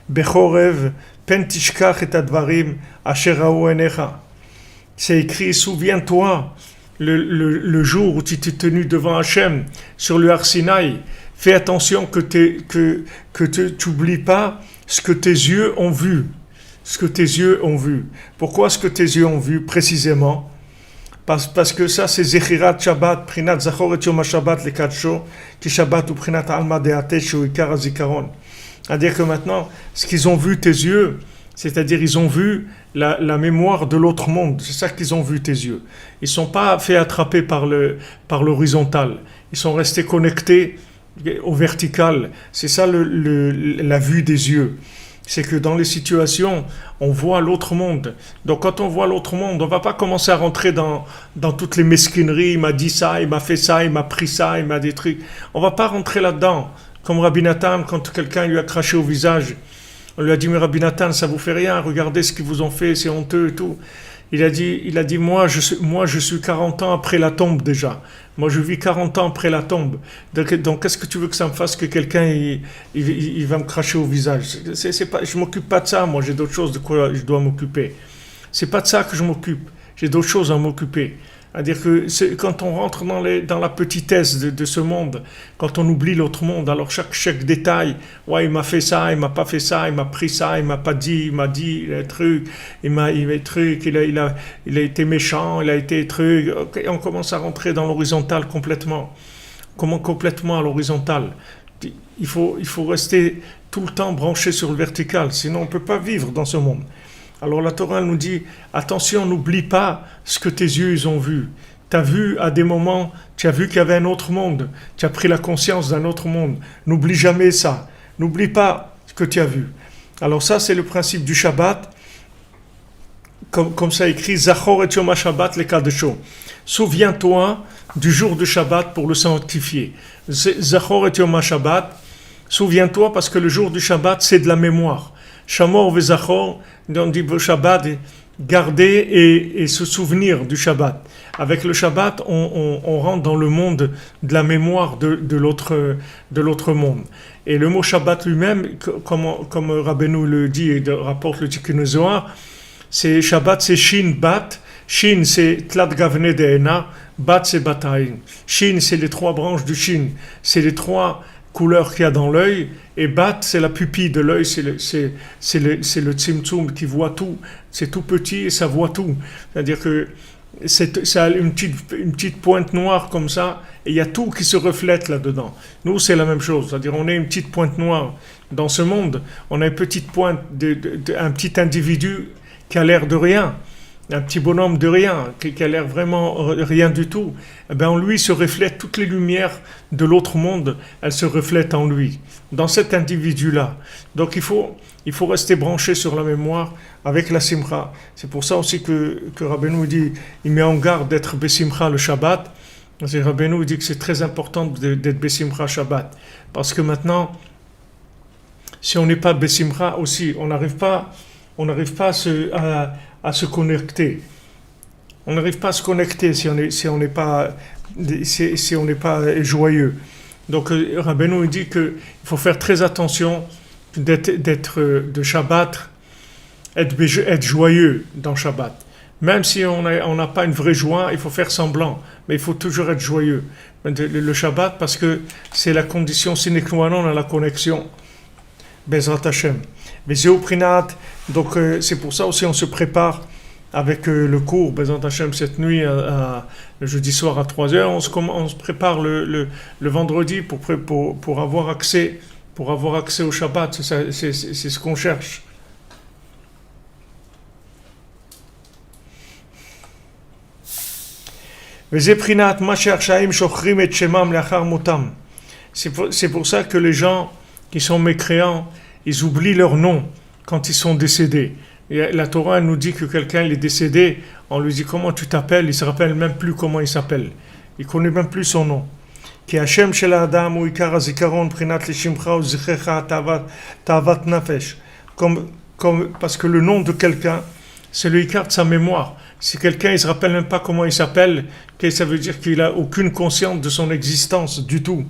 bechorev pen tishkach et advarim asher raou enecha. C'est écrit, souviens-toi le jour où tu t'es tenu devant Hachem sur le Har Sinaï. Fais attention que tu n'oublies pas ce que tes yeux ont vu. Ce que tes yeux ont vu. Pourquoi ce que tes yeux ont vu précisément? Parce que ça c'est Zechirat Shabbat, Prinat Zachor et Yom HaShabbat le Kadsho, qui Shabbat ou Prinat Alma Deate Shu Ikar HaZikaron. C'est-à-dire que maintenant, ce qu'ils ont vu tes yeux, c'est-à-dire ils ont vu la mémoire de l'autre monde. C'est ça qu'ils ont vu tes yeux. Ils ne sont pas fait attraper par l'horizontal. Ils sont restés connectés au vertical. C'est ça la vue des yeux. C'est que dans les situations, on voit l'autre monde. Donc quand on voit l'autre monde, on ne va pas commencer à rentrer dans toutes les mesquineries. Il m'a dit ça, il m'a fait ça, il m'a pris ça, il m'a des trucs. On ne va pas rentrer là-dedans. Comme Rabbi Nathan, quand quelqu'un lui a craché au visage, on lui a dit, mais Rabbi Nathan, ça vous fait rien, regardez ce qu'ils vous ont fait, c'est honteux et tout. Il a dit, moi je suis 40 ans après la tombe déjà. Moi je vis 40 ans après la tombe. Donc qu'est-ce que tu veux que ça me fasse que quelqu'un il va me cracher au visage? C'est pas, je m'occupe pas de ça, moi j'ai d'autres choses de quoi je dois m'occuper. C'est pas de ça que je m'occupe. j'ai d'autres choses à m'occuper. C'est-à-dire que quand on rentre dans la petitesse de ce monde, quand on oublie l'autre monde, alors chaque détail, ouais, il m'a fait ça, il m'a pas fait ça, il m'a pris ça, il m'a pas dit, il m'a dit les trucs, il a été méchant, il a été truc. Okay, on commence à rentrer dans l'horizontal complètement. Comment complètement à l'horizontal? Il faut rester tout le temps branché sur le vertical, sinon on ne peut pas vivre dans ce monde. Alors la Torah nous dit, attention, n'oublie pas ce que tes yeux ils ont vu. Tu as vu à des moments, tu as vu qu'il y avait un autre monde, tu as pris la conscience d'un autre monde. N'oublie jamais ça, n'oublie pas ce que tu as vu. Alors ça, c'est le principe du Shabbat, comme ça écrit, Zachor et Yom HaShabbat le Kadesho. Souviens-toi du jour de Shabbat pour le sanctifier. Zachor et Yom HaShabbat, souviens-toi parce que le jour du Shabbat, c'est de la mémoire. Shamor vezachor, on dit Shabbat, garder et se souvenir du Shabbat. Avec le Shabbat, on rentre dans le monde de la mémoire de l'autre monde. Et le mot Shabbat lui-même, comme Rabbeinu le dit et rapporte le Tikkun Zohar, c'est Shabbat, c'est Shin Bat. Shin, c'est Tlat Gavne De'ena. Bat, c'est Bataïn. Shin, c'est les trois branches du Shin. C'est les trois couleurs qu'il y a dans l'œil, et Bat, c'est la pupille de l'œil, c'est le Tzimtzum qui voit tout, c'est tout petit et ça voit tout. C'est-à-dire que ça a une petite pointe noire comme ça, et il y a tout qui se reflète là-dedans. Nous, c'est la même chose, c'est-à-dire on est une petite pointe noire dans ce monde, on a une petite pointe, un petit individu qui a l'air de rien, un petit bonhomme de rien, qui a l'air vraiment rien du tout, eh bien en lui se reflètent toutes les lumières de l'autre monde, elles se reflètent en lui, dans cet individu-là. Donc il faut rester branché sur la mémoire avec la simcha. C'est pour ça aussi que Rabbeinu dit, il met en garde d'être besimcha le Shabbat. Rabbeinu dit que c'est très important d'être besimcha Shabbat, parce que maintenant, si on n'est pas besimcha aussi, on n'arrive pas à se connecter. On n'arrive pas à se connecter si on n'est pas joyeux. Donc Rabbeinu dit qu'il faut faire très attention d'être de Shabbat, être joyeux dans Shabbat. Même si on n'a pas une vraie joie, il faut faire semblant, mais il faut toujours être joyeux. Le Shabbat, parce que c'est la condition sine qua non à la connexion. Bezrat Hashem. Donc c'est pour ça aussi on se prépare avec le cours Bezrat Hashem cette nuit le jeudi soir à 3h, on se prépare le vendredi pour avoir accès au Shabbat, c'est ce qu'on cherche. C'est pour ça que les gens qui sont mécréants, ils oublient leur nom quand ils sont décédés. Et la Torah nous dit que quelqu'un est décédé, on lui dit comment tu t'appelles, il ne se rappelle même plus comment il s'appelle. Il ne connaît même plus son nom. Parce que le nom de quelqu'un, c'est le ikar de sa mémoire. Si quelqu'un ne se rappelle même pas comment il s'appelle, ça veut dire qu'il n'a aucune conscience de son existence du tout.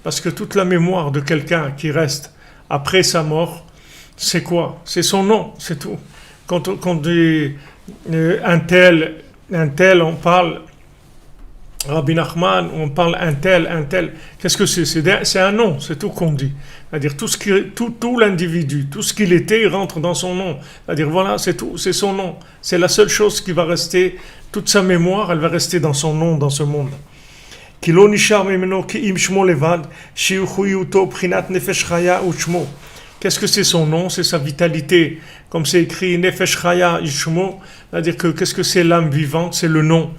Parce que toute la mémoire de quelqu'un qui reste après sa mort, c'est quoi? C'est son nom, c'est tout. Quand on dit un tel, on parle Rabbi Nachman, on parle un tel. Qu'est-ce que c'est? C'est un nom, c'est tout qu'on dit. C'est-à-dire tout l'individu, tout ce qu'il était, il rentre dans son nom. C'est-à-dire voilà, c'est tout, c'est son nom. C'est la seule chose qui va rester, toute sa mémoire, elle va rester dans son nom, dans ce monde. Qu'est-ce que c'est son nom? C'est sa vitalité. Comme c'est écrit Nefesh Chaya Ishmo, c'est-à-dire que qu'est-ce que c'est l'âme vivante? C'est le nom.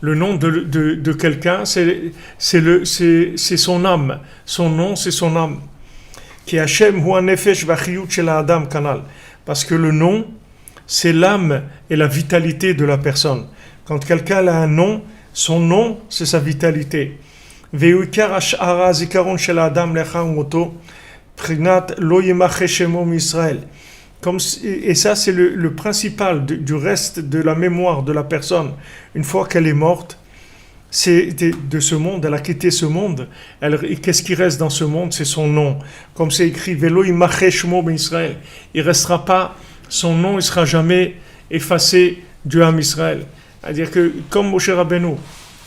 Le nom de quelqu'un, c'est son âme. Son nom, c'est son âme. Qui Hashem hu nefesh vachiyut shel adam kanal. Parce que le nom, c'est l'âme et la vitalité de la personne. Quand quelqu'un a un nom, son nom, c'est sa vitalité. Ve'ukar ash'ara zikaron shel adam lecha moto prinat lo yemache shemo m'Israël. Et ça, c'est le principal du reste de la mémoire de la personne. Une fois qu'elle est morte, de ce monde, elle a quitté ce monde, qu'est-ce qui reste dans ce monde? C'est son nom. Comme c'est écrit, Velo imacheh shmo ben Israël. Il restera pas, son nom, il sera jamais effacé du Ham Israël. C'est-à-dire que, comme Moshe Rabbeinu,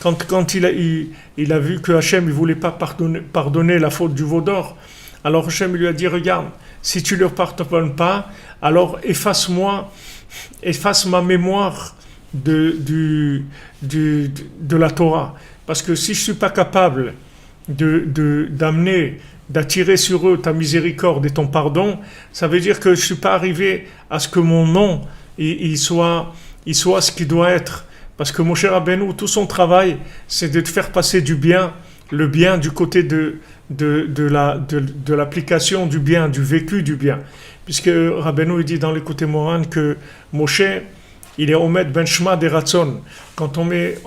quand il a vu que Hachem ne voulait pas pardonner la faute du veau d'or, alors Hachem lui a dit, regarde, si tu ne leur pardonnes pas, alors efface ma mémoire de la Torah. Parce que si je ne suis pas capable d'attirer sur eux ta miséricorde et ton pardon, ça veut dire que je ne suis pas arrivé à ce que mon nom il soit ce qu'il doit être. Parce que Moshe Rabbeinu, tout son travail, c'est de te faire passer du bien, le bien du côté de l'application du bien, du vécu du bien. Puisque Rabbeinu il dit dans l'écouté Moran que Moshe, il est Omed ben Shema de Ratzon. Quand on met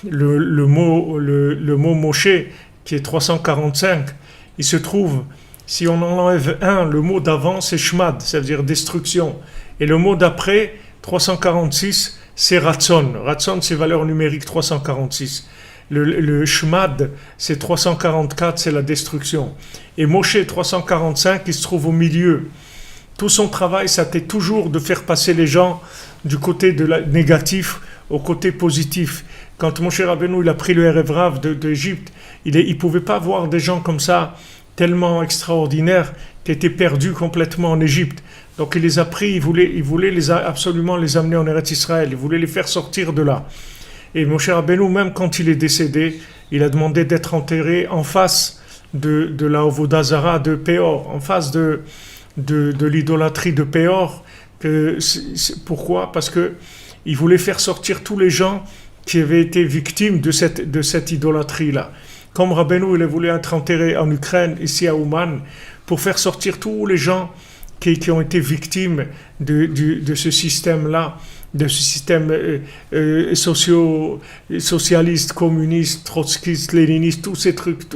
le mot Moshe, qui est 345, il se trouve, si on en enlève un, le mot d'avant, c'est Shmad, ça veut dire destruction. Et le mot d'après, 346, c'est Ratzon. Ratzon, c'est valeur numérique 346. Le Shmad, c'est 344, c'est la destruction. Et Moshe 345, il se trouve au milieu. Tout son travail, ça était toujours de faire passer les gens du côté négatif au côté positif. Quand Moshe Rabbeinu il a pris le Erev Rav d'Égypte, il ne pouvait pas voir des gens comme ça, tellement extraordinaires, qui étaient perdus complètement en Égypte. Donc il les a pris, il voulait absolument les amener en Eretz Israël, il voulait les faire sortir de là. Et Moshe Rabbeinu, même quand il est décédé, il a demandé d'être enterré en face de la Avodah Zara de Péor, en face de l'idolâtrie de Péor. Pourquoi? Parce que il voulait faire sortir tous les gens qui avaient été victimes de cette idolâtrie-là. Comme Rabbeinu, il voulait être enterré en Ukraine, ici à Ouman, pour faire sortir tous les gens qui ont été victimes de ce système-là, de ce système socialiste, communiste, trotskiste, léniniste, tous ces trucs,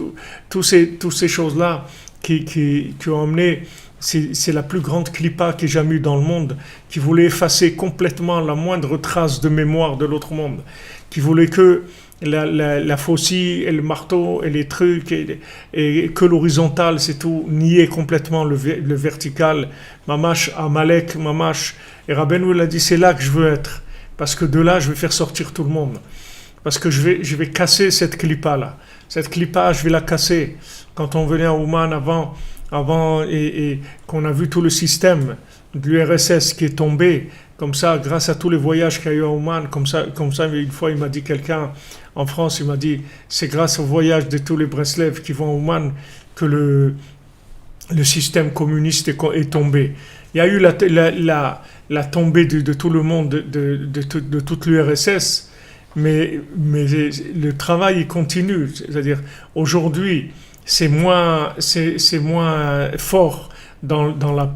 toutes ces choses-là qui ont amené, c'est la plus grande clipa qu'il y ait jamais eu dans le monde, qui voulait effacer complètement la moindre trace de mémoire de l'autre monde, qui voulait que la faucille et le marteau et les trucs et que l'horizontal, c'est tout, nier complètement le vertical, mamash, Amalek, mamash. Et Rabbeinu il a dit, c'est là que je veux être, parce que de là, je vais faire sortir tout le monde. Parce que je vais casser cette clipa-là. Cette clipa, je vais la casser. Quand on venait à Ouman avant et qu'on a vu tout le système de l'URSS qui est tombé, comme ça, grâce à tous les voyages qu'il y a eu à Ouman, comme ça, une fois, il m'a dit quelqu'un en France, il m'a dit, c'est grâce au voyage de tous les Breslev qui vont à Ouman que le système communiste est tombé. Il y a eu la tombée de tout le monde, de toute l'URSS, mais le travail il continue. C'est-à-dire, aujourd'hui, c'est moins fort dans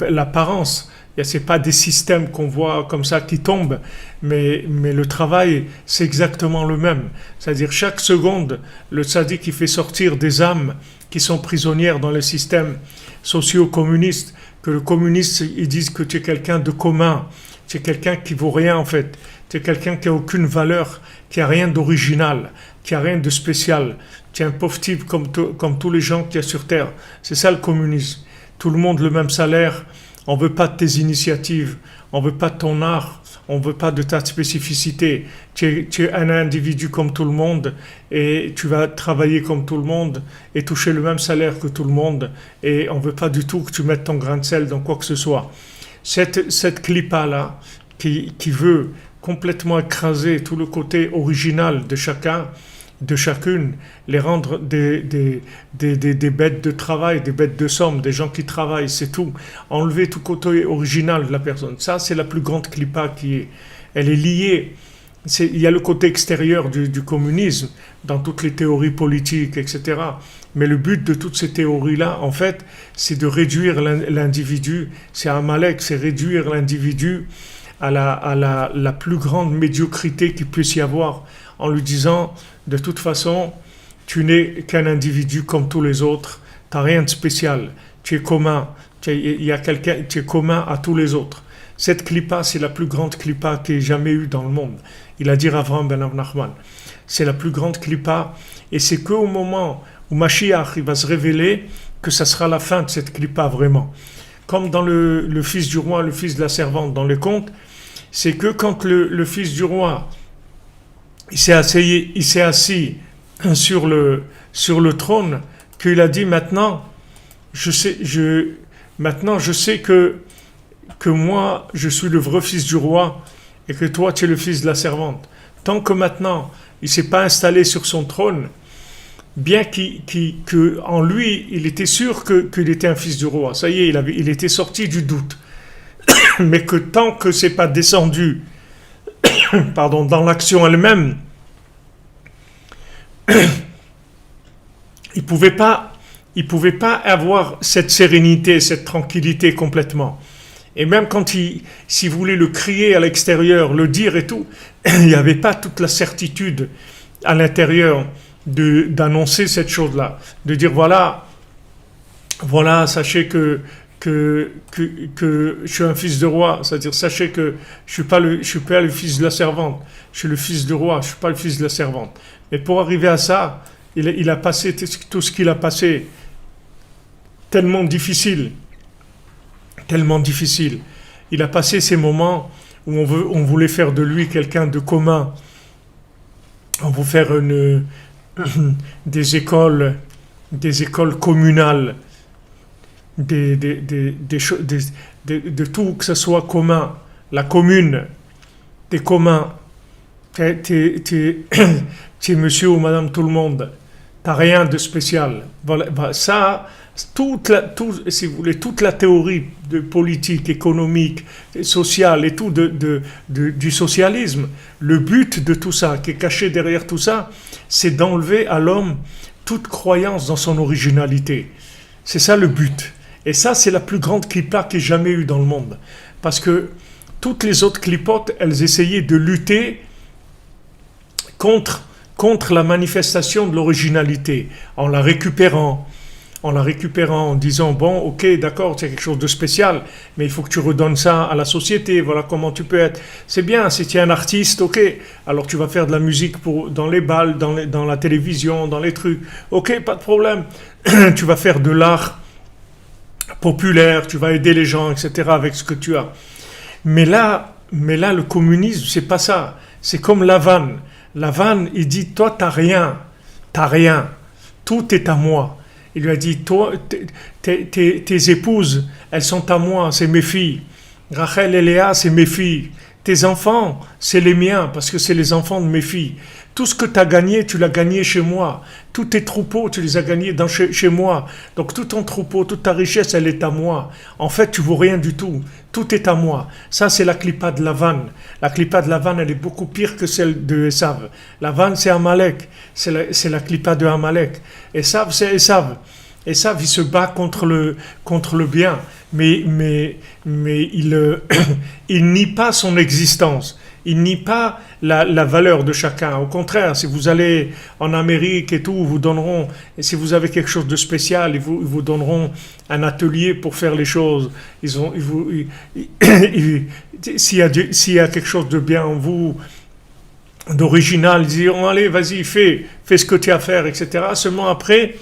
l'apparence. C'est pas des systèmes qu'on voit comme ça qui tombent, mais le travail, c'est exactement le même. C'est-à-dire, chaque seconde, le tzaddik qui fait sortir des âmes qui sont prisonnières dans le système socio-communiste, que le communiste, ils disent que tu es quelqu'un de commun, tu es quelqu'un qui vaut rien en fait, tu es quelqu'un qui a aucune valeur, qui a rien d'original, qui a rien de spécial, tu es un pauvre type comme tous les gens qu'il y a sur Terre. C'est ça le communisme. Tout le monde le même salaire, on ne veut pas de tes initiatives, on ne veut pas de ton art, on ne veut pas de ta spécificité. Tu es un individu comme tout le monde et tu vas travailler comme tout le monde et toucher le même salaire que tout le monde et on ne veut pas du tout que tu mettes ton grain de sel dans quoi que ce soit. Cette clipa-là qui veut complètement écraser tout le côté original de chacun, de chacune, les rendre des bêtes de travail, des bêtes de somme, des gens qui travaillent, c'est tout. Enlever tout côté original de la personne. Ça, c'est la plus grande clipa elle est liée. Il y a le côté extérieur du communisme, dans toutes les théories politiques, etc. Mais le but de toutes ces théories-là, en fait, c'est de réduire l'individu. C'est Amalek, c'est réduire l'individu à la plus grande médiocrité qu'il puisse y avoir, en lui disant, de toute façon, tu n'es qu'un individu comme tous les autres, tu n'as rien de spécial, tu es commun, tu es commun à tous les autres. Cette clipa, c'est la plus grande clipa qu'il y ait jamais eu dans le monde. Il a dit Avraham ben Nachman. c'est la plus grande clipa. Et c'est qu'au moment où Mashiach il va se révéler que ça sera la fin de cette clipa vraiment. Comme dans le fils du roi, le fils de la servante dans les contes, c'est que quand le fils du roi il s'est assis sur le trône, qu'il a dit maintenant maintenant je sais que moi je suis le vrai fils du roi et que toi tu es le fils de la servante. Tant que maintenant il ne s'est pas installé sur son trône, bien qu'en lui il était sûr qu'il était un fils du roi, ça y est, il était sorti du doute, mais que tant que c'est pas descendu pardon, dans l'action elle-même, il pouvait pas avoir cette sérénité, cette tranquillité complètement. Et même quand s'il voulait le crier à l'extérieur, le dire et tout, il n'y avait pas toute la certitude à l'intérieur d'annoncer cette chose-là, de dire voilà, sachez que je suis un fils de roi, c'est-à-dire sachez que je suis pas le fils de la servante, je suis le fils du roi, je suis pas le fils de la servante. Mais pour arriver à ça, il a passé tout ce qu'il a passé, tellement difficile. Il a passé ces moments où on voulait faire de lui quelqu'un de commun. On veut faire des écoles communales, de tout que ce soit commun, la commune, des communs. T'es monsieur ou madame tout le monde, t'as rien de spécial. Voilà, ça, si vous voulez, toute la théorie de politique, économique, sociale et tout du socialisme, le but de tout ça, qui est caché derrière tout ça, c'est d'enlever à l'homme toute croyance dans son originalité. C'est ça le but. Et ça, c'est la plus grande clipa qu'il y ait jamais eu dans le monde. Parce que toutes les autres clipotes, elles essayaient de lutter contre la manifestation de l'originalité, en la récupérant, en disant bon, ok, d'accord, c'est quelque chose de spécial, mais il faut que tu redonnes ça à la société. Voilà comment tu peux être. C'est bien, si tu es un artiste, ok, alors tu vas faire de la musique dans les bals, dans la télévision, dans les trucs. Ok, pas de problème. Tu vas faire de l'art populaire, tu vas aider les gens, etc. avec ce que tu as. Mais là, le communisme, c'est pas ça. C'est comme Lavan. Lavan, il dit, toi, t'as rien. Tout est à moi. Il lui a dit, toi, tes épouses, elles sont à moi, c'est mes filles. Rachel et Léa, c'est mes filles. Tes enfants, c'est les miens, parce que c'est les enfants de mes filles. Tout ce que tu as gagné, tu l'as gagné chez moi. Tous tes troupeaux, tu les as gagnés chez moi. Donc tout ton troupeau, toute ta richesse, elle est à moi. En fait, tu vaux rien du tout. Tout est à moi. Ça, c'est la clipa de Lavan. La clipa de Lavan, elle est beaucoup pire que celle de Esav. Lavan, c'est Amalek. C'est la clipa de Amalek. Esav, c'est Esav. Esav, il se bat contre le bien. Mais il nie pas son existence. Il nie pas la valeur de chacun. Au contraire, si vous allez en Amérique et tout, vous donneront, et si vous avez quelque chose de spécial, ils vous donneront un atelier pour faire les choses. S'il y a quelque chose de bien en vous, d'original, ils diront, allez, vas-y, fais ce que tu as à faire, etc. Seulement après,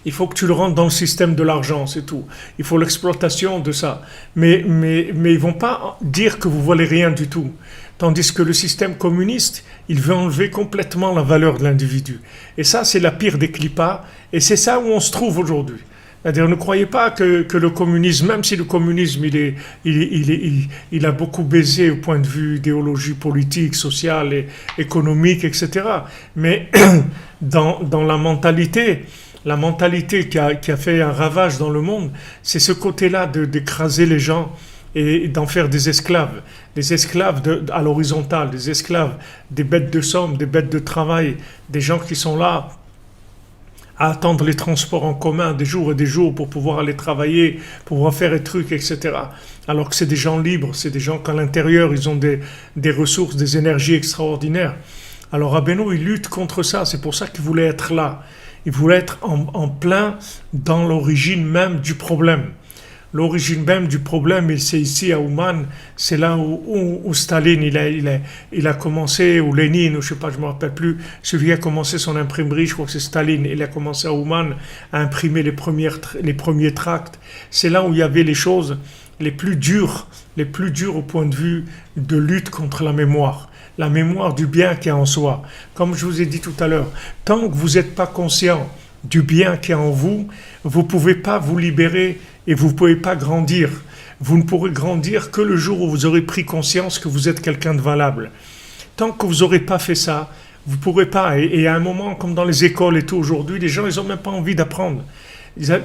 il faut que tu le rentres dans le système de l'argent, c'est tout. Il faut l'exploitation de ça. Mais ils ne vont pas dire que vous ne valez rien du tout. Tandis que le système communiste, il veut enlever complètement la valeur de l'individu. Et ça, c'est la pire des clipas. Et c'est ça où on se trouve aujourd'hui. C'est-à-dire, ne croyez pas que le communisme, même si le communisme, il a beaucoup baisé au point de vue idéologie politique, sociale, et économique, etc. Mais dans la mentalité qui a fait un ravage dans le monde, c'est ce côté-là d'écraser les gens et d'en faire des esclaves à l'horizontale, des esclaves, des bêtes de somme, des bêtes de travail, des gens qui sont là à attendre les transports en commun des jours et des jours pour pouvoir aller travailler, pour pouvoir faire des trucs, etc. Alors que c'est des gens libres, c'est des gens qu'à l'intérieur, ils ont des ressources, des énergies extraordinaires. Alors Rabbeinu, il lutte contre ça, c'est pour ça qu'il voulait être là. Il voulait être en plein dans l'origine même du problème. l'origine même du problème, c'est ici à Ouman, c'est là où Staline il a commencé, ou Lénine, ou je sais pas, je me rappelle plus, celui qui a commencé son imprimerie, je crois que c'est Staline, il a commencé à Ouman à imprimer les premiers tracts. C'est là où il y avait les choses les plus dures au point de vue de lutte contre la mémoire du bien qui est en soi. Comme je vous ai dit tout à l'heure, tant que vous n'êtes pas conscient du bien qui est en vous, vous ne pouvez pas vous libérer et vous ne pouvez pas grandir. Vous ne pourrez grandir que le jour où vous aurez pris conscience que vous êtes quelqu'un de valable. Tant que vous n'aurez pas fait ça, vous ne pourrez pas. Et à un moment, comme dans les écoles et tout aujourd'hui, les gens, ils n'ont même pas envie d'apprendre.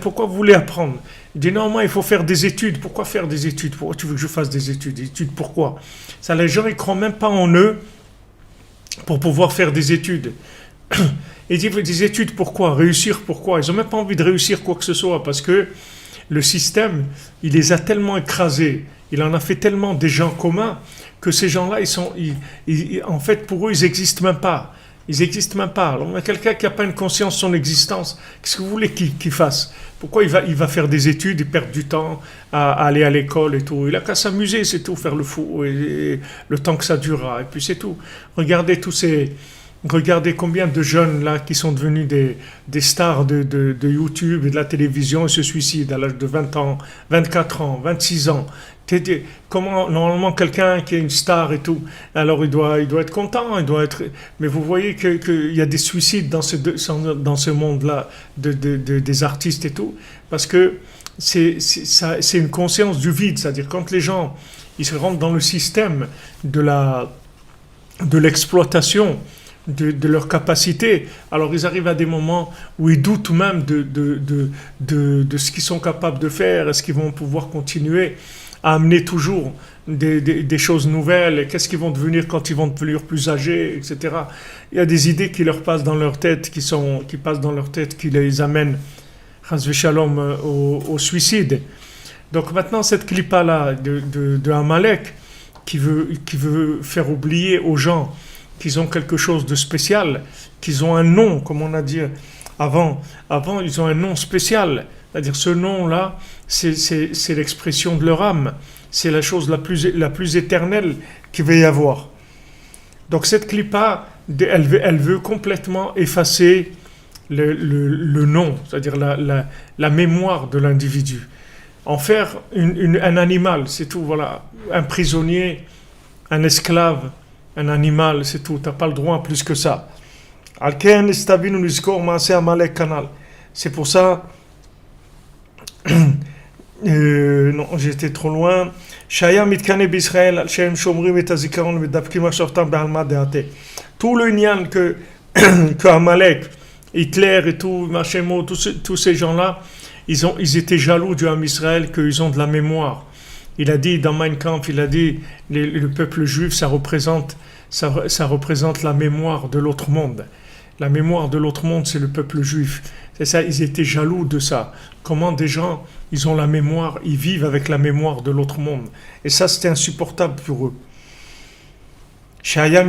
Pourquoi vous voulez apprendre? Il dit normalement il faut faire des études. Pourquoi faire des études? Pourquoi tu veux que je fasse des études? Des études pourquoi? Ça, les gens ils croient même pas en eux pour pouvoir faire des études. Et dit des études pourquoi? Réussir pourquoi? Ils n'ont même pas envie de réussir quoi que ce soit parce que le système il les a tellement écrasés, il en a fait tellement des gens communs que ces gens-là en fait pour eux ils n'existent même pas. Ils n'existent même pas. Alors, quelqu'un qui n'a pas une conscience de son existence, qu'est-ce que vous voulez qu'il fasse? Pourquoi il va faire des études et perdre du temps à aller à l'école et tout? Il n'a qu'à s'amuser, c'est tout, faire le fou, et le temps que ça durera, et puis c'est tout. Regardez combien de jeunes là qui sont devenus des stars de YouTube et de la télévision et se suicident à l'âge de 20 ans, 24 ans, 26 ans. Comment normalement quelqu'un qui est une star et tout, alors il doit être content, mais vous voyez qu'il y a des suicides dans ce monde-là des artistes et tout, parce que c'est une conscience du vide, c'est-à-dire quand les gens ils se rentrent dans le système de l'exploitation de leur capacité, alors ils arrivent à des moments où ils doutent même de ce qu'ils sont capables de faire, est-ce qu'ils vont pouvoir continuer à amener toujours des choses nouvelles, et qu'est-ce qu'ils vont devenir quand ils vont devenir plus âgés, etc. Il y a des idées qui leur passent dans leur tête, qui les amènent, Chas Shalom, au suicide. Donc maintenant, cette clipa-là de Amalek, qui veut faire oublier aux gens qu'ils ont quelque chose de spécial, qu'ils ont un nom, comme on a dit avant ils ont un nom spécial. C'est-à-dire ce nom-là, c'est l'expression de leur âme. C'est la chose la plus éternelle qu'il va y avoir. Donc cette clipa, elle veut complètement effacer le nom, c'est-à-dire la mémoire de l'individu. En faire un animal, c'est tout, voilà. Un prisonnier, un esclave, un animal, c'est tout. Tu n'as pas le droit à plus que ça. C'est pour ça... non, j'étais trop loin. Tout le nian que Amalek, Hitler et tout, Machemo, tous ces gens-là, ils étaient jaloux du Ham Israël, qu'ils ont de la mémoire. Il a dit dans Mein Kampf, il a dit le peuple juif, ça représente la mémoire de l'autre monde. La mémoire de l'autre monde, c'est le peuple juif. C'est ça, ils étaient jaloux de ça. Comment des gens, ils ont la mémoire, ils vivent avec la mémoire de l'autre monde. Et ça, c'était insupportable pour eux. C'est-à-dire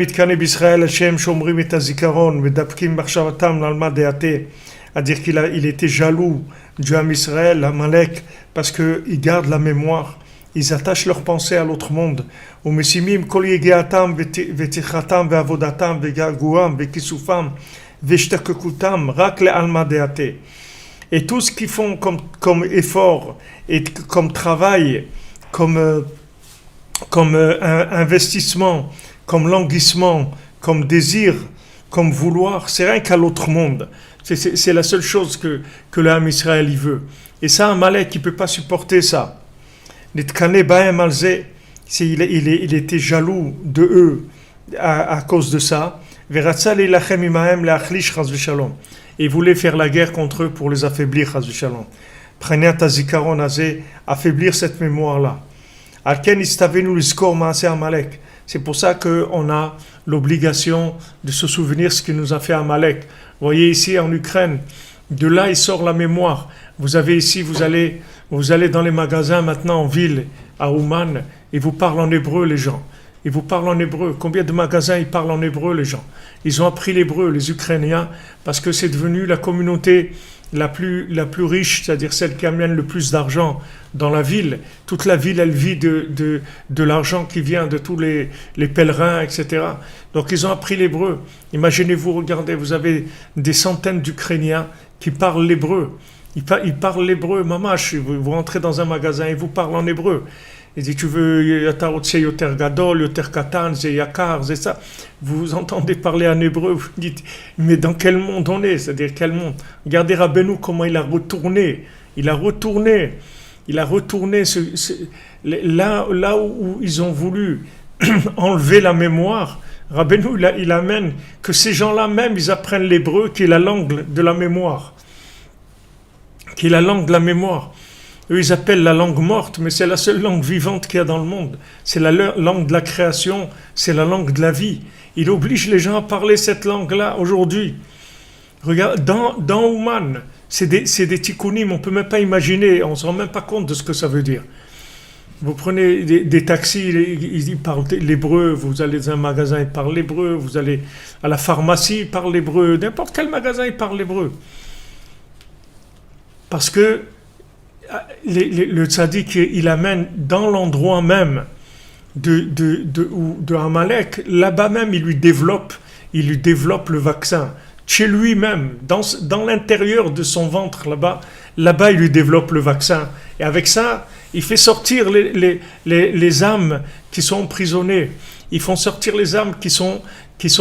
qu'il était jaloux du Ham Israël, Amalek, parce qu'ils gardent la mémoire. Ils attachent leur pensée à l'autre monde. Et tout ce qu'ils font comme effort et comme travail, comme investissement, comme languissement, comme désir, comme vouloir, c'est rien qu'à l'autre monde. C'est la seule chose que le Ham Israël il veut. Et ça, Amalek, il ne peut pas supporter ça. Il était jaloux de eux à cause de ça. Et il voulait faire la guerre contre eux pour les affaiblir. Affaiblir cette mémoire-là. C'est pour ça qu'on a l'obligation de se souvenir ce qu'il nous a fait Amalek. Vous voyez ici en Ukraine, de là il sort la mémoire. Vous avez ici, vous allez dans les magasins maintenant en ville, à Ouman, ils vous parlent en hébreu les gens. Ils vous parlent en hébreu. Combien de magasins ils parlent en hébreu les gens? Ils ont appris l'hébreu, les Ukrainiens, parce que c'est devenu la communauté la plus riche, c'est-à-dire celle qui amène le plus d'argent dans la ville. Toute la ville, elle vit de l'argent qui vient de tous les pèlerins, etc. Donc ils ont appris l'hébreu. Imaginez-vous, regardez, vous avez des centaines d'Ukrainiens qui parlent l'hébreu. Ils parlent l'hébreu, mamash. Vous rentrez dans un magasin et vous parlent en hébreu. Il dit, tu veux yoter gadol, yoter katan, c'est yakar, c'est ça. Vous entendez parler en hébreu, vous dites, mais dans quel monde on est? C'est-à-dire quel monde? Regardez Rabbeinu comment il a retourné. Là où ils ont voulu enlever la mémoire. Rabbeinu, il amène que ces gens-là même, ils apprennent l'hébreu qui est la langue de la mémoire. Qui est la langue de la mémoire. Eux, ils appellent la langue morte, mais c'est la seule langue vivante qu'il y a dans le monde. C'est la langue de la création, c'est la langue de la vie. Il oblige les gens à parler cette langue-là aujourd'hui. Regarde, dans Ouman, c'est des tikkunim, on ne peut même pas imaginer, on ne se rend même pas compte de ce que ça veut dire. Vous prenez des taxis, ils parlent l'hébreu, vous allez dans un magasin, ils parlent l'hébreu, vous allez à la pharmacie, ils parlent l'hébreu, n'importe quel magasin, ils parlent l'hébreu. Parce que le tzaddik, il amène dans l'endroit même de Amalek, là-bas même, il lui développe le vaccin. Chez lui-même, dans l'intérieur de son ventre, là-bas, il lui développe le vaccin. Et avec ça, il fait sortir les âmes qui sont emprisonnées. Ils font sortir les âmes qui sont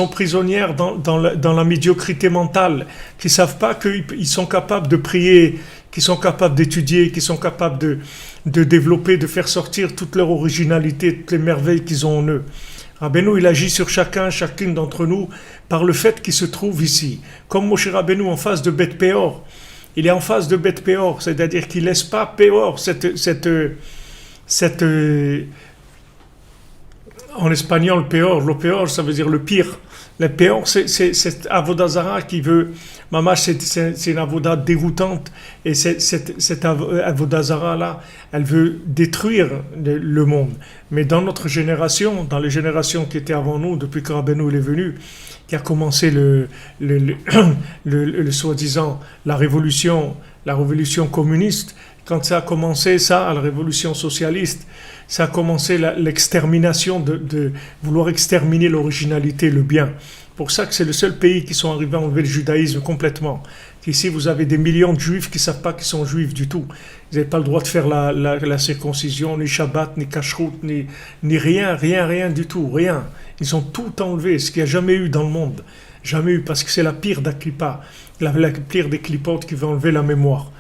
prisonnières dans la médiocrité mentale, qui ne savent pas qu'ils sont capables de prier, qui sont capables d'étudier, qui sont capables de développer, de faire sortir toute leur originalité, toutes les merveilles qu'ils ont en eux. Rabbeinu, il agit sur chacune d'entre nous par le fait qu'il se trouve ici. Comme Moshe Rabbeinu en face de Beth Péor. Il est en face de Beth Péor, c'est-à-dire qu'il ne laisse pas Péor, en espagnol, le Péor, ça veut dire le pire. Le Péor, c'est Avodah Zara qui veut... Mamash, c'est une Avodah dégoûtante. Et cette Avodah Zara-là, elle veut détruire le monde. Mais dans notre génération, dans les générations qui étaient avant nous, depuis que Rabbeinu est venu, qui a commencé le soi-disant la révolution communiste, quand ça a commencé, la révolution socialiste, ça a commencé l'extermination de vouloir exterminer l'originalité, le bien. Pour ça que c'est le seul pays qui sont arrivés à enlever le judaïsme complètement. Ici, vous avez des millions de juifs qui ne savent pas qu'ils sont juifs du tout. Ils n'avaient pas le droit de faire la circoncision, ni Shabbat, ni Kashrut, ni rien du tout, rien. Ils ont tout enlevé, ce qu'il n'y a jamais eu dans le monde. Jamais eu, parce que c'est la pire des clipas, la pire des clipotes qui veut enlever la mémoire.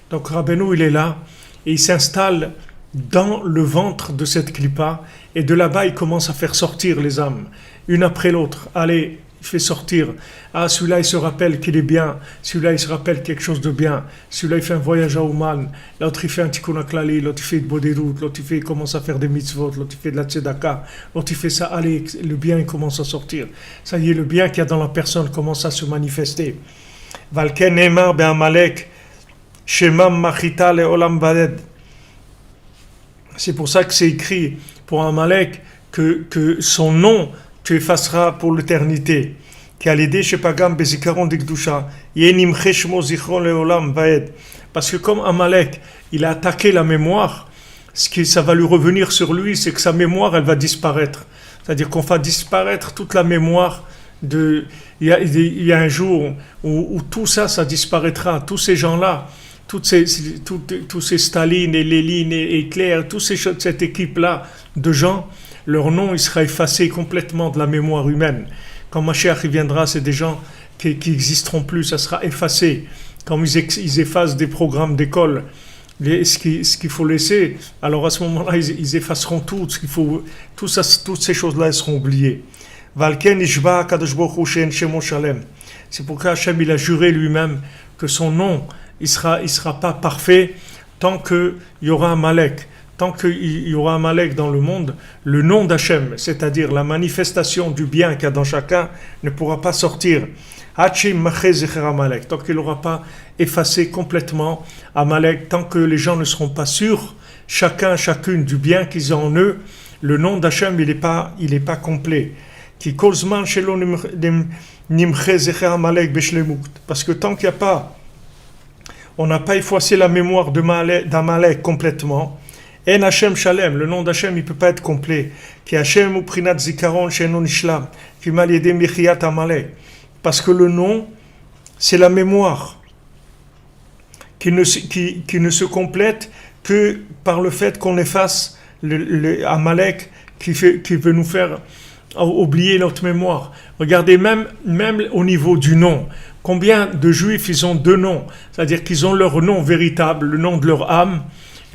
Donc Rabbeinu, il est là, et il s'installe dans le ventre de cette clipa, et de là-bas, il commence à faire sortir les âmes, une après l'autre. Allez, il fait sortir. Ah, celui-là, il se rappelle qu'il est bien. Celui-là, il se rappelle quelque chose de bien. Celui-là, il fait un voyage à Ouman. L'autre, il fait un tikkun haklali. L'autre, il fait de bodédout. L'autre, il commence à faire des mitzvot. L'autre, il fait de la tzedaka. L'autre, il fait ça. Allez, le bien, il commence à sortir. Ça y est, le bien qu'il y a dans la personne commence à se manifester. Valken Neymar ben Amalek. Shemam machita le olam vaded. C'est pour ça que c'est écrit pour Amalek que son nom tu effaceras pour l'éternité. Parce que comme Amalek, il a attaqué la mémoire, ça va lui revenir sur lui, c'est que sa mémoire, elle va disparaître. C'est-à-dire qu'on va disparaître toute la mémoire il y a un jour où tout ça disparaîtra. Tous ces gens-là, tous ces Staline et Lénine et Hitler, cette équipe-là de gens, leur nom il sera effacé complètement de la mémoire humaine. Quand Mashiach viendra, c'est des gens qui n'existeront plus, ça sera effacé. Quand ils effacent des programmes d'école, ce qu'il faut laisser, alors à ce moment-là, ils effaceront tout. Toutes ces choses-là, elles seront oubliées. C'est pourquoi Hachem il a juré lui-même que son nom il sera pas parfait tant qu'il y aura Amalek. Tant qu'il y aura Amalek dans le monde, le nom d'Hachem, c'est-à-dire la manifestation du bien qu'il y a dans chacun, ne pourra pas sortir. Tant qu'il n'aura pas effacé complètement Amalek, tant que les gens ne seront pas sûrs, chacune du bien qu'ils ont en eux, le nom d'Hachem, il est pas complet. Parce que tant qu'il n'y a pas On n'a pas effacé la mémoire d'Amalek complètement. En Hashem Shalem, le nom d'Hachem, il ne peut pas être complet. Qui Hashem ou Prinat Zikaron Shenon Ishlam, qui mal yedé Michiat Amalek. Parce que le nom, c'est la mémoire qui ne se complète que par le fait qu'on efface le Amalek qui veut nous faire oublier notre mémoire. Regardez, même au niveau du nom, combien de juifs ils ont deux noms, c'est-à-dire qu'ils ont leur nom véritable, le nom de leur âme,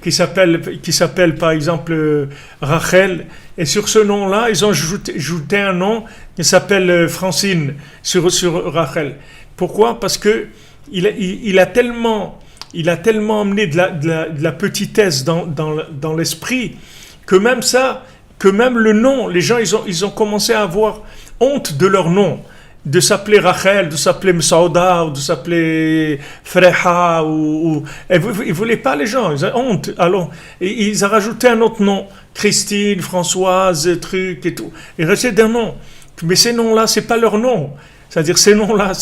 qui s'appelle par exemple Rachel, et sur ce nom-là, ils ont ajouté un nom qui s'appelle Francine sur Rachel. Pourquoi? Parce que il a tellement amené de la petitesse dans l'esprit que même le nom, les gens ils ont commencé à avoir honte de leur nom, de s'appeler Rachel, de s'appeler Msaouda, ou de s'appeler Freha, ils voulaient pas, les gens, ils ont honte. Alors, ils ont rajouté un autre nom, Christine, Françoise, truc et tout. Ils restaient d'un nom. Mais ces noms-là, c'est pas leur nom. C'est-à-dire, ces noms-là,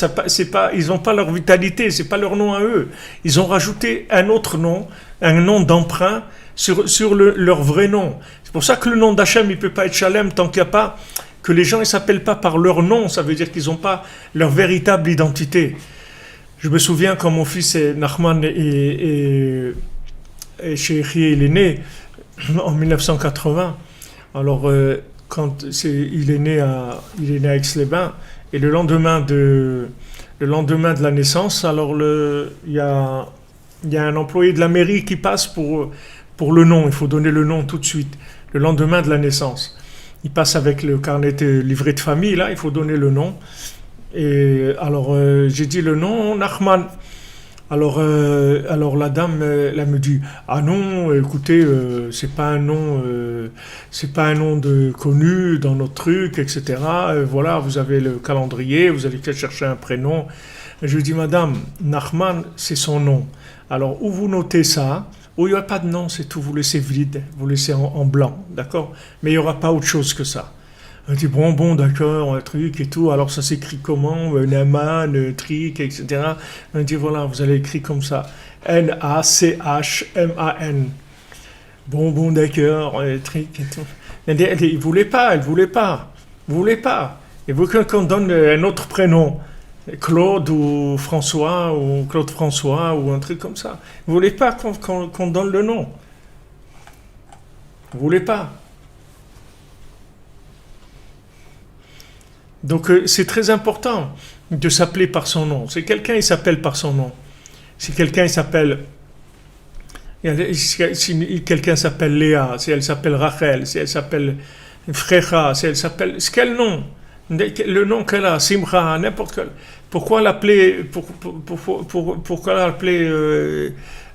ils n'ont pas leur vitalité, c'est pas leur nom à eux. Ils ont rajouté un autre nom, un nom d'emprunt sur leur vrai nom. C'est pour ça que le nom d'Hachem, il peut pas être Shalem tant qu'il n'y a pas, que les gens ne s'appellent pas par leur nom, ça veut dire qu'ils n'ont pas leur véritable identité. Je me souviens quand mon fils Nachman et Chéri, il est né en 1980. Alors, il est né à Aix-les-Bains, et le lendemain de la naissance, alors il y a un employé de la mairie qui passe pour le nom. Il faut donner le nom tout de suite, le lendemain de la naissance. Il passe avec le carnet de livret de famille, là, il faut donner le nom. Et alors, j'ai dit le nom, Nachman. Alors la dame, elle me dit, ah non, écoutez, c'est pas un nom de connu dans notre truc, etc. Voilà, vous avez le calendrier, vous allez peut-être chercher un prénom. Et je lui dis, madame, Nachman, c'est son nom. Alors, où vous notez ça? Où il n'y a pas de nom, c'est tout, vous laissez vide, vous laissez en blanc, d'accord? Mais il n'y aura pas autre chose que ça. On dit, bon, d'accord, un truc et tout, alors ça s'écrit comment? Naman, trick, etc. On dit, voilà, vous allez écrire comme ça, N-A-C-H-M-A-N. Bon, d'accord, trick et tout. Elle ne voulait pas. Et vous qu'on donne un autre prénom, Claude ou François ou Claude François ou un truc comme ça. Vous voulez pas qu'on donne le nom. Vous voulez pas. Donc c'est très important de s'appeler par son nom. Si quelqu'un il s'appelle par son nom, si quelqu'un s'appelle Léa, si elle s'appelle Rachel, si elle s'appelle Frecha, si elle s'appelle quel nom? Le nom qu'elle a, Simcha, n'importe quel. Pourquoi l'appeler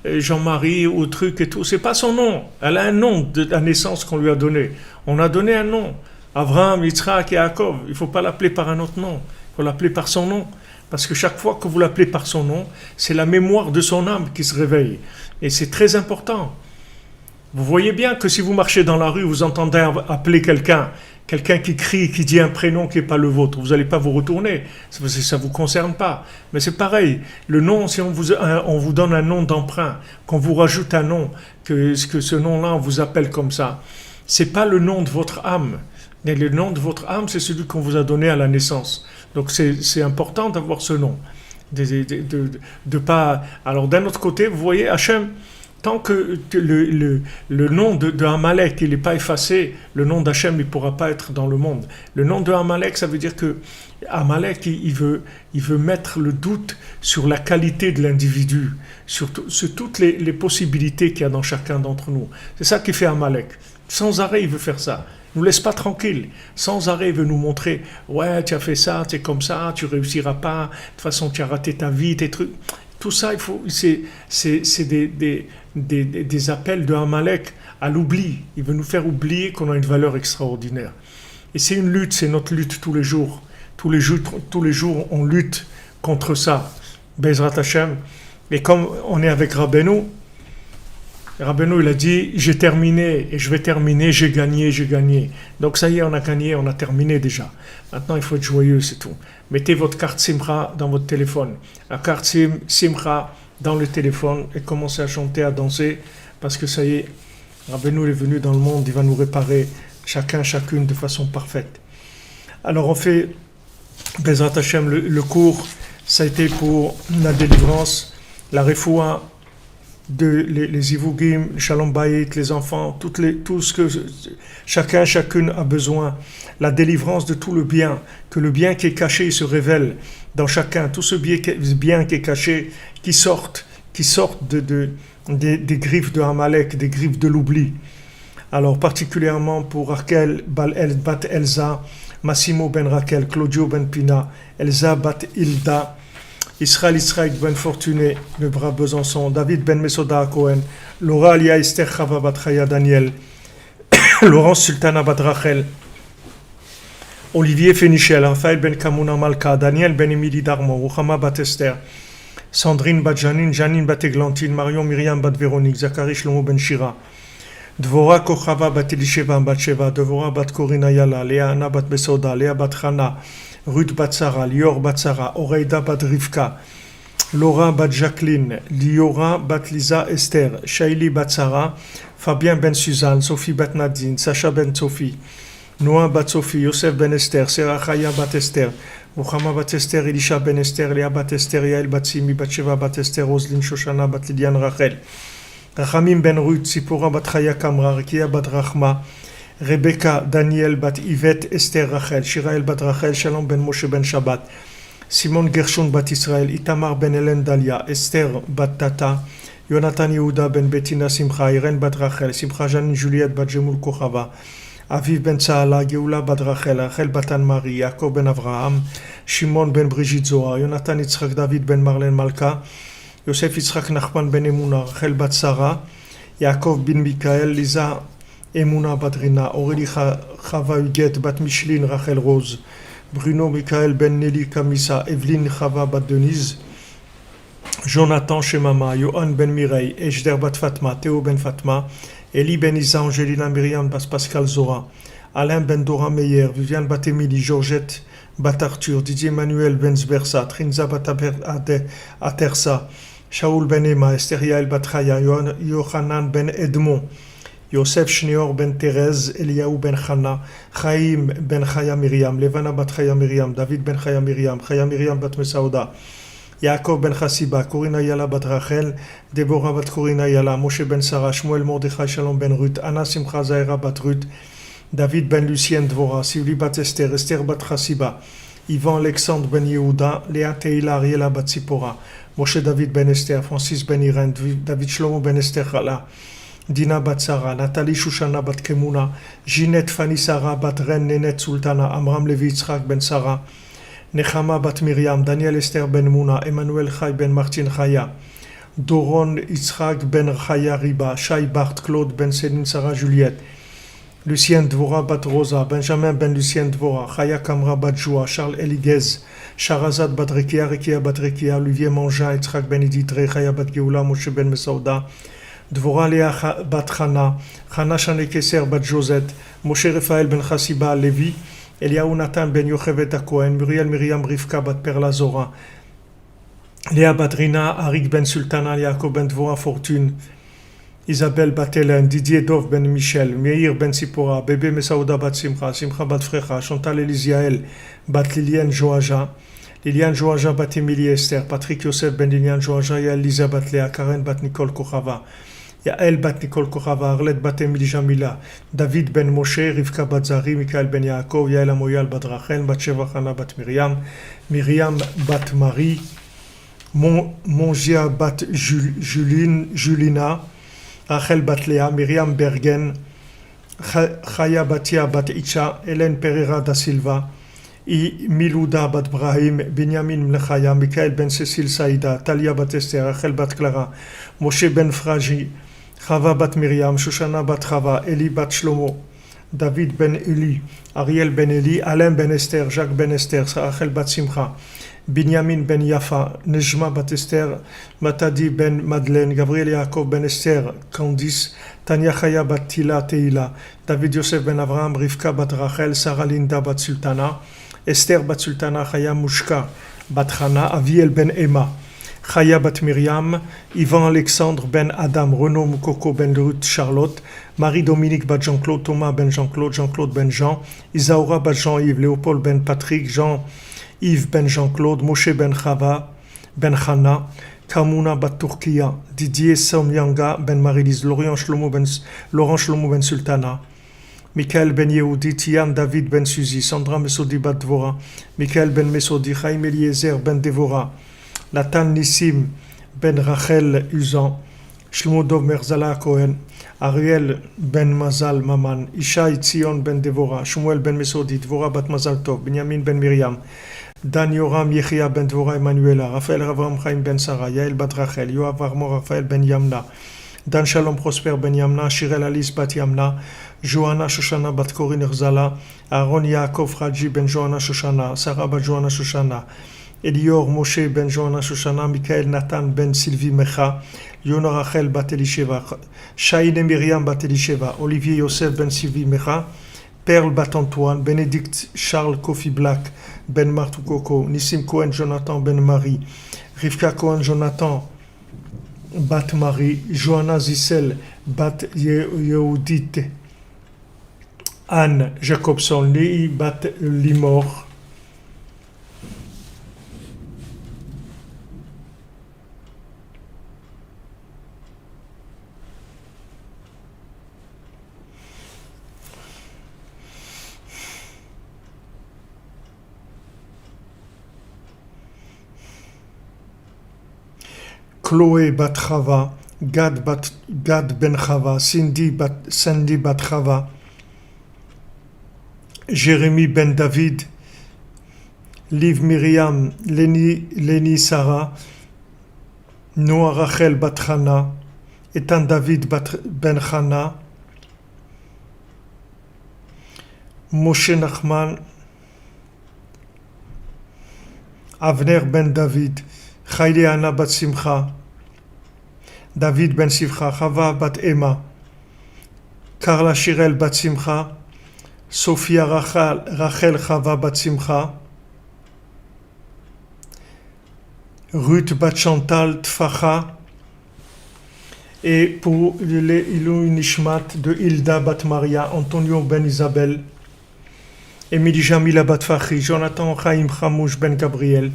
Jean-Marie ou truc et tout? C'est pas son nom. Elle a un nom de la naissance qu'on lui a donné. On a donné un nom. Abraham, Yitzhak et Yaakov. Il ne faut pas l'appeler par un autre nom. Il faut l'appeler par son nom. Parce que chaque fois que vous l'appelez par son nom, c'est la mémoire de son âme qui se réveille. Et c'est très important. Vous voyez bien que si vous marchez dans la rue, vous entendez appeler quelqu'un qui crie, qui dit un prénom qui n'est pas le vôtre, vous n'allez pas vous retourner, ça ne vous concerne pas. Mais c'est pareil, le nom, si on vous donne un nom d'emprunt, qu'on vous rajoute un nom, que ce nom-là, on vous appelle comme ça, c'est pas le nom de votre âme. Mais le nom de votre âme, c'est celui qu'on vous a donné à la naissance. Donc c'est important d'avoir ce nom. De pas... Alors d'un autre côté, vous voyez, Hachem, tant que le nom de Amalek il n'est pas effacé, le nom d'Hachem il ne pourra pas être dans le monde. Le nom de Amalek, ça veut dire que Amalek il veut mettre le doute sur la qualité de l'individu, sur toutes les possibilités qu'il y a dans chacun d'entre nous. C'est ça qui fait Amalek. Sans arrêt, il veut faire ça. Il ne nous laisse pas tranquille. Sans arrêt, il veut nous montrer, ouais, tu as fait ça, tu es comme ça, tu ne réussiras pas, de toute façon, tu as raté ta vie, tes trucs. Tout ça, c'est des appels de Amalek à l'oubli. Il veut nous faire oublier qu'on a une valeur extraordinaire. Et c'est une lutte, c'est notre lutte tous les jours. Tous les jours, on lutte contre ça. Bezrat Hashem. Et comme on est avec Rabbeinu, il a dit, j'ai terminé, et je vais terminer, j'ai gagné. Donc ça y est, on a gagné, on a terminé déjà. Maintenant, il faut être joyeux, c'est tout. Mettez votre carte Simcha dans votre téléphone. La carte Simcha dans le téléphone et commencer à chanter, à danser, parce que ça y est, Rabbeinu est venu dans le monde, il va nous réparer chacune de façon parfaite. Alors on fait, Bezrat Hashem, le cours, ça a été pour la délivrance, la refoua, les Ivugim, les Shalom Bayit, les enfants, tout ce que chacune a besoin, la délivrance de tout le bien, que le bien qui est caché se révèle dans chacun, tout ce bien qui est caché, qui sortent des griffes de Amalek, des griffes de l'oubli. Alors particulièrement pour Raquel, Bat Elsa, Massimo ben Raquel, Claudio ben Pina, Elsa bat Hilda, Israël ben Fortuné, le brave Besançon, David ben Mesoda à Cohen, Laura Alia Esther Chava bat Chaya Daniel, Laurence Sultana bat Rachel, Olivier Fénichel, Raphaël ben Kamuna Malka, Daniel ben Emily Darmon, Ruchama bat Esther, Sandrine bat Janine, Janine bat Eglantine, Marion Myriam bat Véronique, Zachary Shlomo ben Shira, Dvora Kochava bat Elisheva bat Sheva, Dvora bat Corina Yala, Léa Anna bat Besoda, Léa bat Chana, Ruth bat Sarah, Lior bat Sarah, Oreida bat Rivka, Laura bat Jacqueline, Liora bat Lisa Esther, Shaili bat Sarah, Fabien ben Suzanne, Sophie bat Nadine, Sacha ben Sophie, Noah bat Sophie, Yosef ben Esther, Serachaya bat Esther, Ruchama bat Esther, Elisha ben Esther, Léa bat Esther, Yael bat Simi bat Sheva bat Esther, Roselyne Shoshana bat Lydiane Rachel, Rachamim ben Ruth, Sipora bat Chaya Kamra, Rekia bat Rachma, Rebecca, Daniel bat Yvette, Esther Rachel, Shirael bat Rachel, Shalom ben Moshe ben Shabbat, Simon Gershon bat Israël, Itamar ben Hélène Dalia, Esther bat Tata, Jonathan Yehuda ben Bettina Simcha, Irène bat Rachel, Simcha Janine Juliette bat Jemul Kochava, Aviv ben Tsaala, Geoula bat Rachel, Rachel bat Anne-Marie, Yaakov ben Avraham, Shimon ben Brigitte Zohar, Jonathan Yitzchak David ben Marlène Malka, Yosef Yitzchak Nachman ben Emuna, Rachel bat Sarah, Yaakov ben Mikael, Lisa Emuna bat Rina, Aurélie Chava Huguette bat Micheline Rachel Rose, Bruno Michael ben Nelly Kamisa, Evelyne Chava bat Denise, Jonathan Shemama, Johan ben Mireille, Ejder bat Fatma, Théo ben Fatma, Eli ben Isa, Angelina Myriam bat Pascal Zora, Alain ben Dora Meyer, Viviane bat Émilie, Georgette bat Arthur, Didier Manuel ben Zbersa, Trinza bat Atersa, Shaoul ben Emma, Esther Yael bat Chaya, Yohanan ben Edmond, Yosef Shneor ben Thérèse, Eliaou ben Chana, Chaim ben Chaya Miriam, Levana bat Chaya Miriam, David ben Chaya Miriam bat Mesaouda, Yaakov ben Chassiba, Corina Yala bat Rachel, Deborah bat Corina Yala, Moshe ben Sarah, Shmuel Mordechai Shalom ben Ruth, Anna Simcha Zahira bat Ruth, David ben Lucien Dvora, Sivli bat Esther, Esther bat Chassiba, Ivan Alexandre ben Yehuda, Léa Teila Ariela bat Sipora, Moshe David ben Esther, Francis ben Irène, David Shlomo ben Esther Chala, Dina bat Sarah, Nathalie Shushana bat Kemuna, Ginette Fanny Sarah bat Ren Nenet Sultana, Amram Levi Yitzchak ben Sarah, Nechama bat Miriam, Daniel Esther ben Muna, Emmanuel Chai ben Martin Chaya, Doron Yitzchak ben Chaya Riba, Shai Bart Claude ben Céline Sarah Juliette, Lucien Dvora bat Rosa, Benjamin ben Lucien Dvora, Chaya Kamra bat Joua, Charles Eliguez, Sharazad bat Rekia, Rekia bat Rekia, Olivier Mangin, Yitzchak ben Iditre, Chaya bat Geoula, Moshe ben Mesauda, Dvora Léa bat Chana, Chana Shanekeser bat Josette, Moshe Raphaël ben Chassiba Levi, Eliaou Nathan ben Yochevet Akohen, Muriel Miriam Rivka bat Perla Zora, Léa bat Rina, Arik ben Sultana, Yaakov ben Dvora Fortune, Isabelle bat Hélène, Didier Dov ben Michel, Meir ben Sipora, Bébé Mesaouda bat Simcha, Simcha bat Frecha, Chantal Elisiael bat Liliane Joaja, Liliane Joaja bat Émilie Esther, Patrick Yosef ben Liliane Joaja, Yael Lisa bat Léa, Karen bat Nicole Kochava, Yael bat Nicole Kochava, Arlette bat Émilie Jamila, David ben Moshe, Rivka bat Zari, Michael ben Yaakov, Yael Amoyal bat Rachel, bat Sheva Chana bat Myriam, Myriam bat Marie, Mongia bat Julina, Rachel bat Léa, Myriam Bergen, Chaya Batia bat Icha, Hélène Pereira da Silva, Milouda bat Brahim, Benjamin Mlechaya, Michael ben Cécile Saïda, Talia bat Esther, Rachel bat Clara, Moshe ben Fraji, Chava bat Myriam, Shoshana bat Chava, Eli bat Shlomo, David ben Eli, Ariel ben Eli, Alain ben Esther, Jacques ben Esther, Rachel bat Simcha, Binyamin ben Yafa, Nejma bat Esther, Matadi ben Madeleine, Gabriel Yaakov ben Esther, Candice, Tania Chaya bat Tila Teila, David Yosef ben Avraham, Rivka bat Rachel, Sarah Linda bat Sultana, Esther bat Sultana, Chaya Mushka bat Chana, Aviel ben Emma, Chaya bat Myriam, Ivan Alexandre ben Adam, Renaud Moukoko ben Ruth Charlotte, Marie-Dominique bat Jean-Claude, Thomas ben Jean-Claude, Jean-Claude ben Jean, Isaura bat Jean-Yves, Léopold ben Patrick, Jean-Yves ben Jean-Claude, Moshe ben Chava, ben Chana, Kamuna bat Turquia, Didier Somyanga ben Marie-Lise, Laurent Shlomo ben Sultana, Michael ben Yehudi, Tian David ben Suzy, Sandra Mesodi bat Dvora, Michael ben Mesodi, Chaim Eliezer ben Devora, Nathan Nissim ben Rachel Uzan, Shlomo Dov Merzala Cohen, Ariel ben Mazal Maman, Ishai Tzion ben Devora, Shmuel ben Mesodi, Dvora bat Mazal Tov, Benjamin ben Miriam, Dan Yoram Yechia ben Dvora Emanuela, Raphaël Ravram Chaim ben Sarah, Yael bat Rachel, Yoav Armor Raphaël ben Yamna, Dan Shalom Prosper ben Yamna, Shirel Alice bat Yamna, Johanna Shoshana bat Corinne Erzala, Aaron Yaakov Raji ben Johanna Shoshana, Sarah bat Johanna Shoshana, Elior Moshe ben Johanna Shoshana, Michael Nathan ben Sylvie Mecha, Yona Rachel bat Elisheva, Shaïne Myriam bat Elisheva, Olivier Yosef ben Sylvie Mecha, Perle bat Antoine, Bénédicte Charles Kofi Black ben Martou Coco, Nissim Cohen Jonathan ben Marie, Rivka Cohen Jonathan bat Marie, Johanna Zissel bat Yehudit, Anne Jacobson, Léi bat Limor, Chloé bat Chava, Gad ben Chava, Sandy bat Chava, Jérémie ben David, Liv Myriam, Léni Sarah, Noah Rachel bat Chana, Etan David ben Chana, Moshe Nachman, Avner ben David, Chayli Anna bat Simcha, David ben Simcha, Chava bat Emma, Carla Shirel bat Simcha, Sophia Rachel Chava bat Simcha, Ruth bat Chantal Tfacha, et pour l'Ilou Nishmat de Hilda bat Maria, Antonio ben Isabelle, Émilie Jamila bat Fachi, Jonathan Chaim Chamouche ben Gabriel,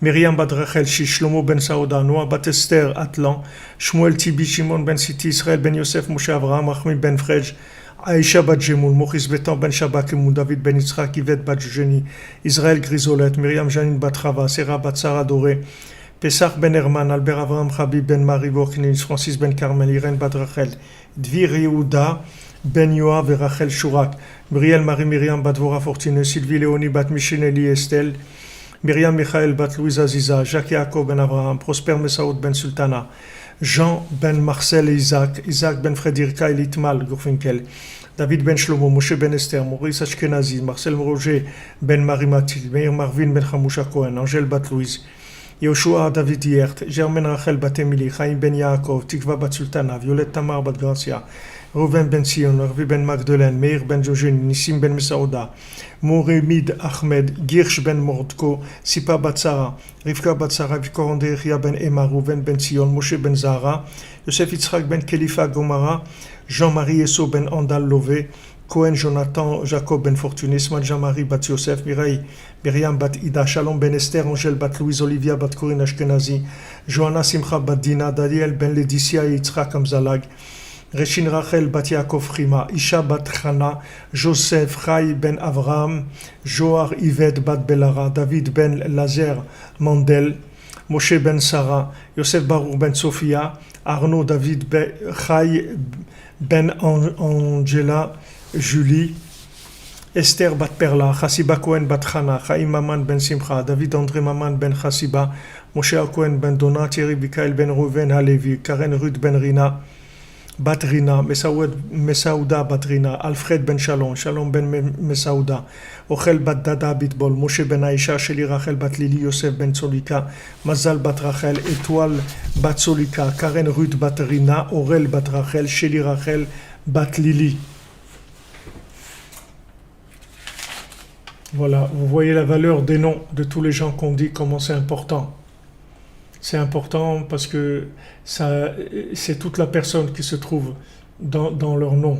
Myriam bat Rachel Shish, Shlomo ben Saouda, Noah bat Esther Atlan, Shmuel Tibi, Shimon ben Siti, Israël ben Yosef, Moshe Avraham, Achmi ben Frej, Aïcha bat Jemoul, Maurice Betan ben Shabak, David ben Yitzhak, Yvette bat Eugénie, Israël Grisolette, Myriam Janine bat Chava, Sarah bat Sarah Doré, Pesach ben Herman, Albert Avraham Chabi ben Marie Vorknis, Francis ben Carmel, Irène bat Rachel, Dvir Yehuda, Ben Yoav et Rachel Shurak, Muriel Marie Myriam bat Dvora Fortune, Sylvie Léonie bat Michineli Estelle, Myriam Michael bat Louise Aziza, Jacques Yaakov ben Abraham, Prosper Messaoud ben Sultana, Jean ben Marcel et Isaac, Isaac ben Frédérica et Litmal Gorfinkel, David ben Shlomo, Moshe ben Esther, Maurice Ashkenazi, Marcel Roger ben Marie Mathilde, Meir Marvin ben Chamousha Cohen, Angèle bat Louise, Yoshua David Hiert, Germaine Rachel bat Emily, Chaim ben Yaakov, Tikva bat Sultana, Violette Tamar bat Gracia, Reuven ben Sion, Hervé ben Magdeleine, Meir ben Jogin, Nissim ben Mesaouda, Mouremid Ahmed, Girsh ben Mordko, Sipa bat Sarah, Rivka bat Sarah, Vikorande Ria ben Emma, Reuven ben Sion, Moshe ben Zahra, Yosef Yitzhak ben Kelifa Gomara, Jean-Marie Esso ben Andal Lové, Cohen Jonathan, Jacob ben Fortuné, Ismaël Jean-Marie bat Yosef, Myriam bat Ida, Shalom ben Esther, Angèle bat Louise, Olivia bat Corinne Ashkenazi, Johanna Simcha bat Dina, Daniel ben Laetitia et Yitzhak Amzalag, Reshin Rachel bat Yaakov Rima, Isha bat Chana, Joseph Chai ben Avraham, Joar Yvette bat Belara, David ben Lazer Mandel, Moshe ben Sarah, Yosef Baruch ben Sophia, Arnaud David ben Chai ben Angela Julie, Esther bat Perla, Chassiba Cohen bat Chana, Chaim Maman ben Simcha, David André Maman ben Chassiba, Moshe Cohen ben Dona, Thierry Bikael ben Reuven Halevi, Karen Ruth ben Rina, Batrina, Mesaouda Batrina, Alfred ben Shalom, Shalom ben Mesaouda, Ochel bat Dada Bitbol, Moshe ben Aïcha, Sheli Rachel bat Lili, Yosef ben Solika, Mazal bat Rachel, Étoile bat Solika, Karen Ruth bat Rina, Aurel bat Rachel, Sheli Rachel bat Lili. Voilà, vous voyez la valeur des noms de tous les gens qu'on dit, comment c'est important. C'est important parce que ça, c'est toute la personne qui se trouve dans leur nom.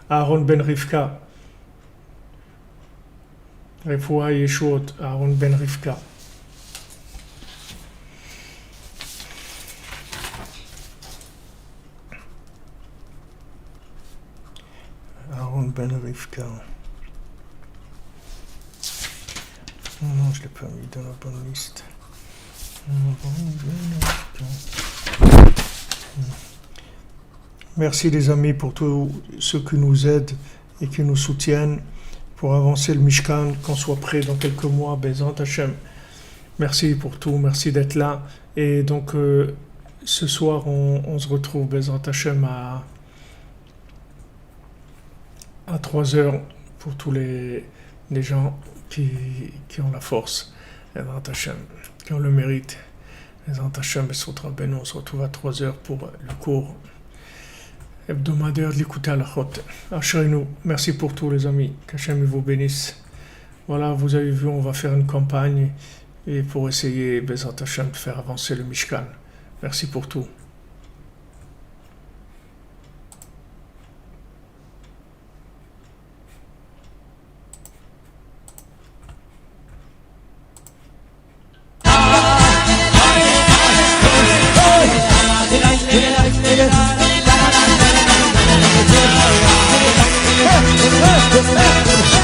Aaron ben Rivka. Refoua Yeshua, Aaron ben Rivka. Aaron ben Rivka. Non, je ne l'ai pas mis dans la bonne liste. Merci les amis pour tous ceux qui nous aident et qui nous soutiennent pour avancer le Mishkan, qu'on soit prêt dans quelques mois, Bezant Hashem. Merci pour tout, merci d'être là. Et donc ce soir, on se retrouve, Bezant Hashem, à 3 heures pour tous les gens qui ont la force, Bezant Hashem, qui ont le mérite. Bezant Hashem, on se retrouve à 3 heures pour le cours hebdomadaire de l'écouter à la chôte. Ashrenu, merci pour tout les amis, qu'Hachem vous bénisse. Voilà, vous avez vu, on va faire une campagne et pour essayer, Bezat Hashem, de faire avancer le Mishkan. Merci pour tout. Hey!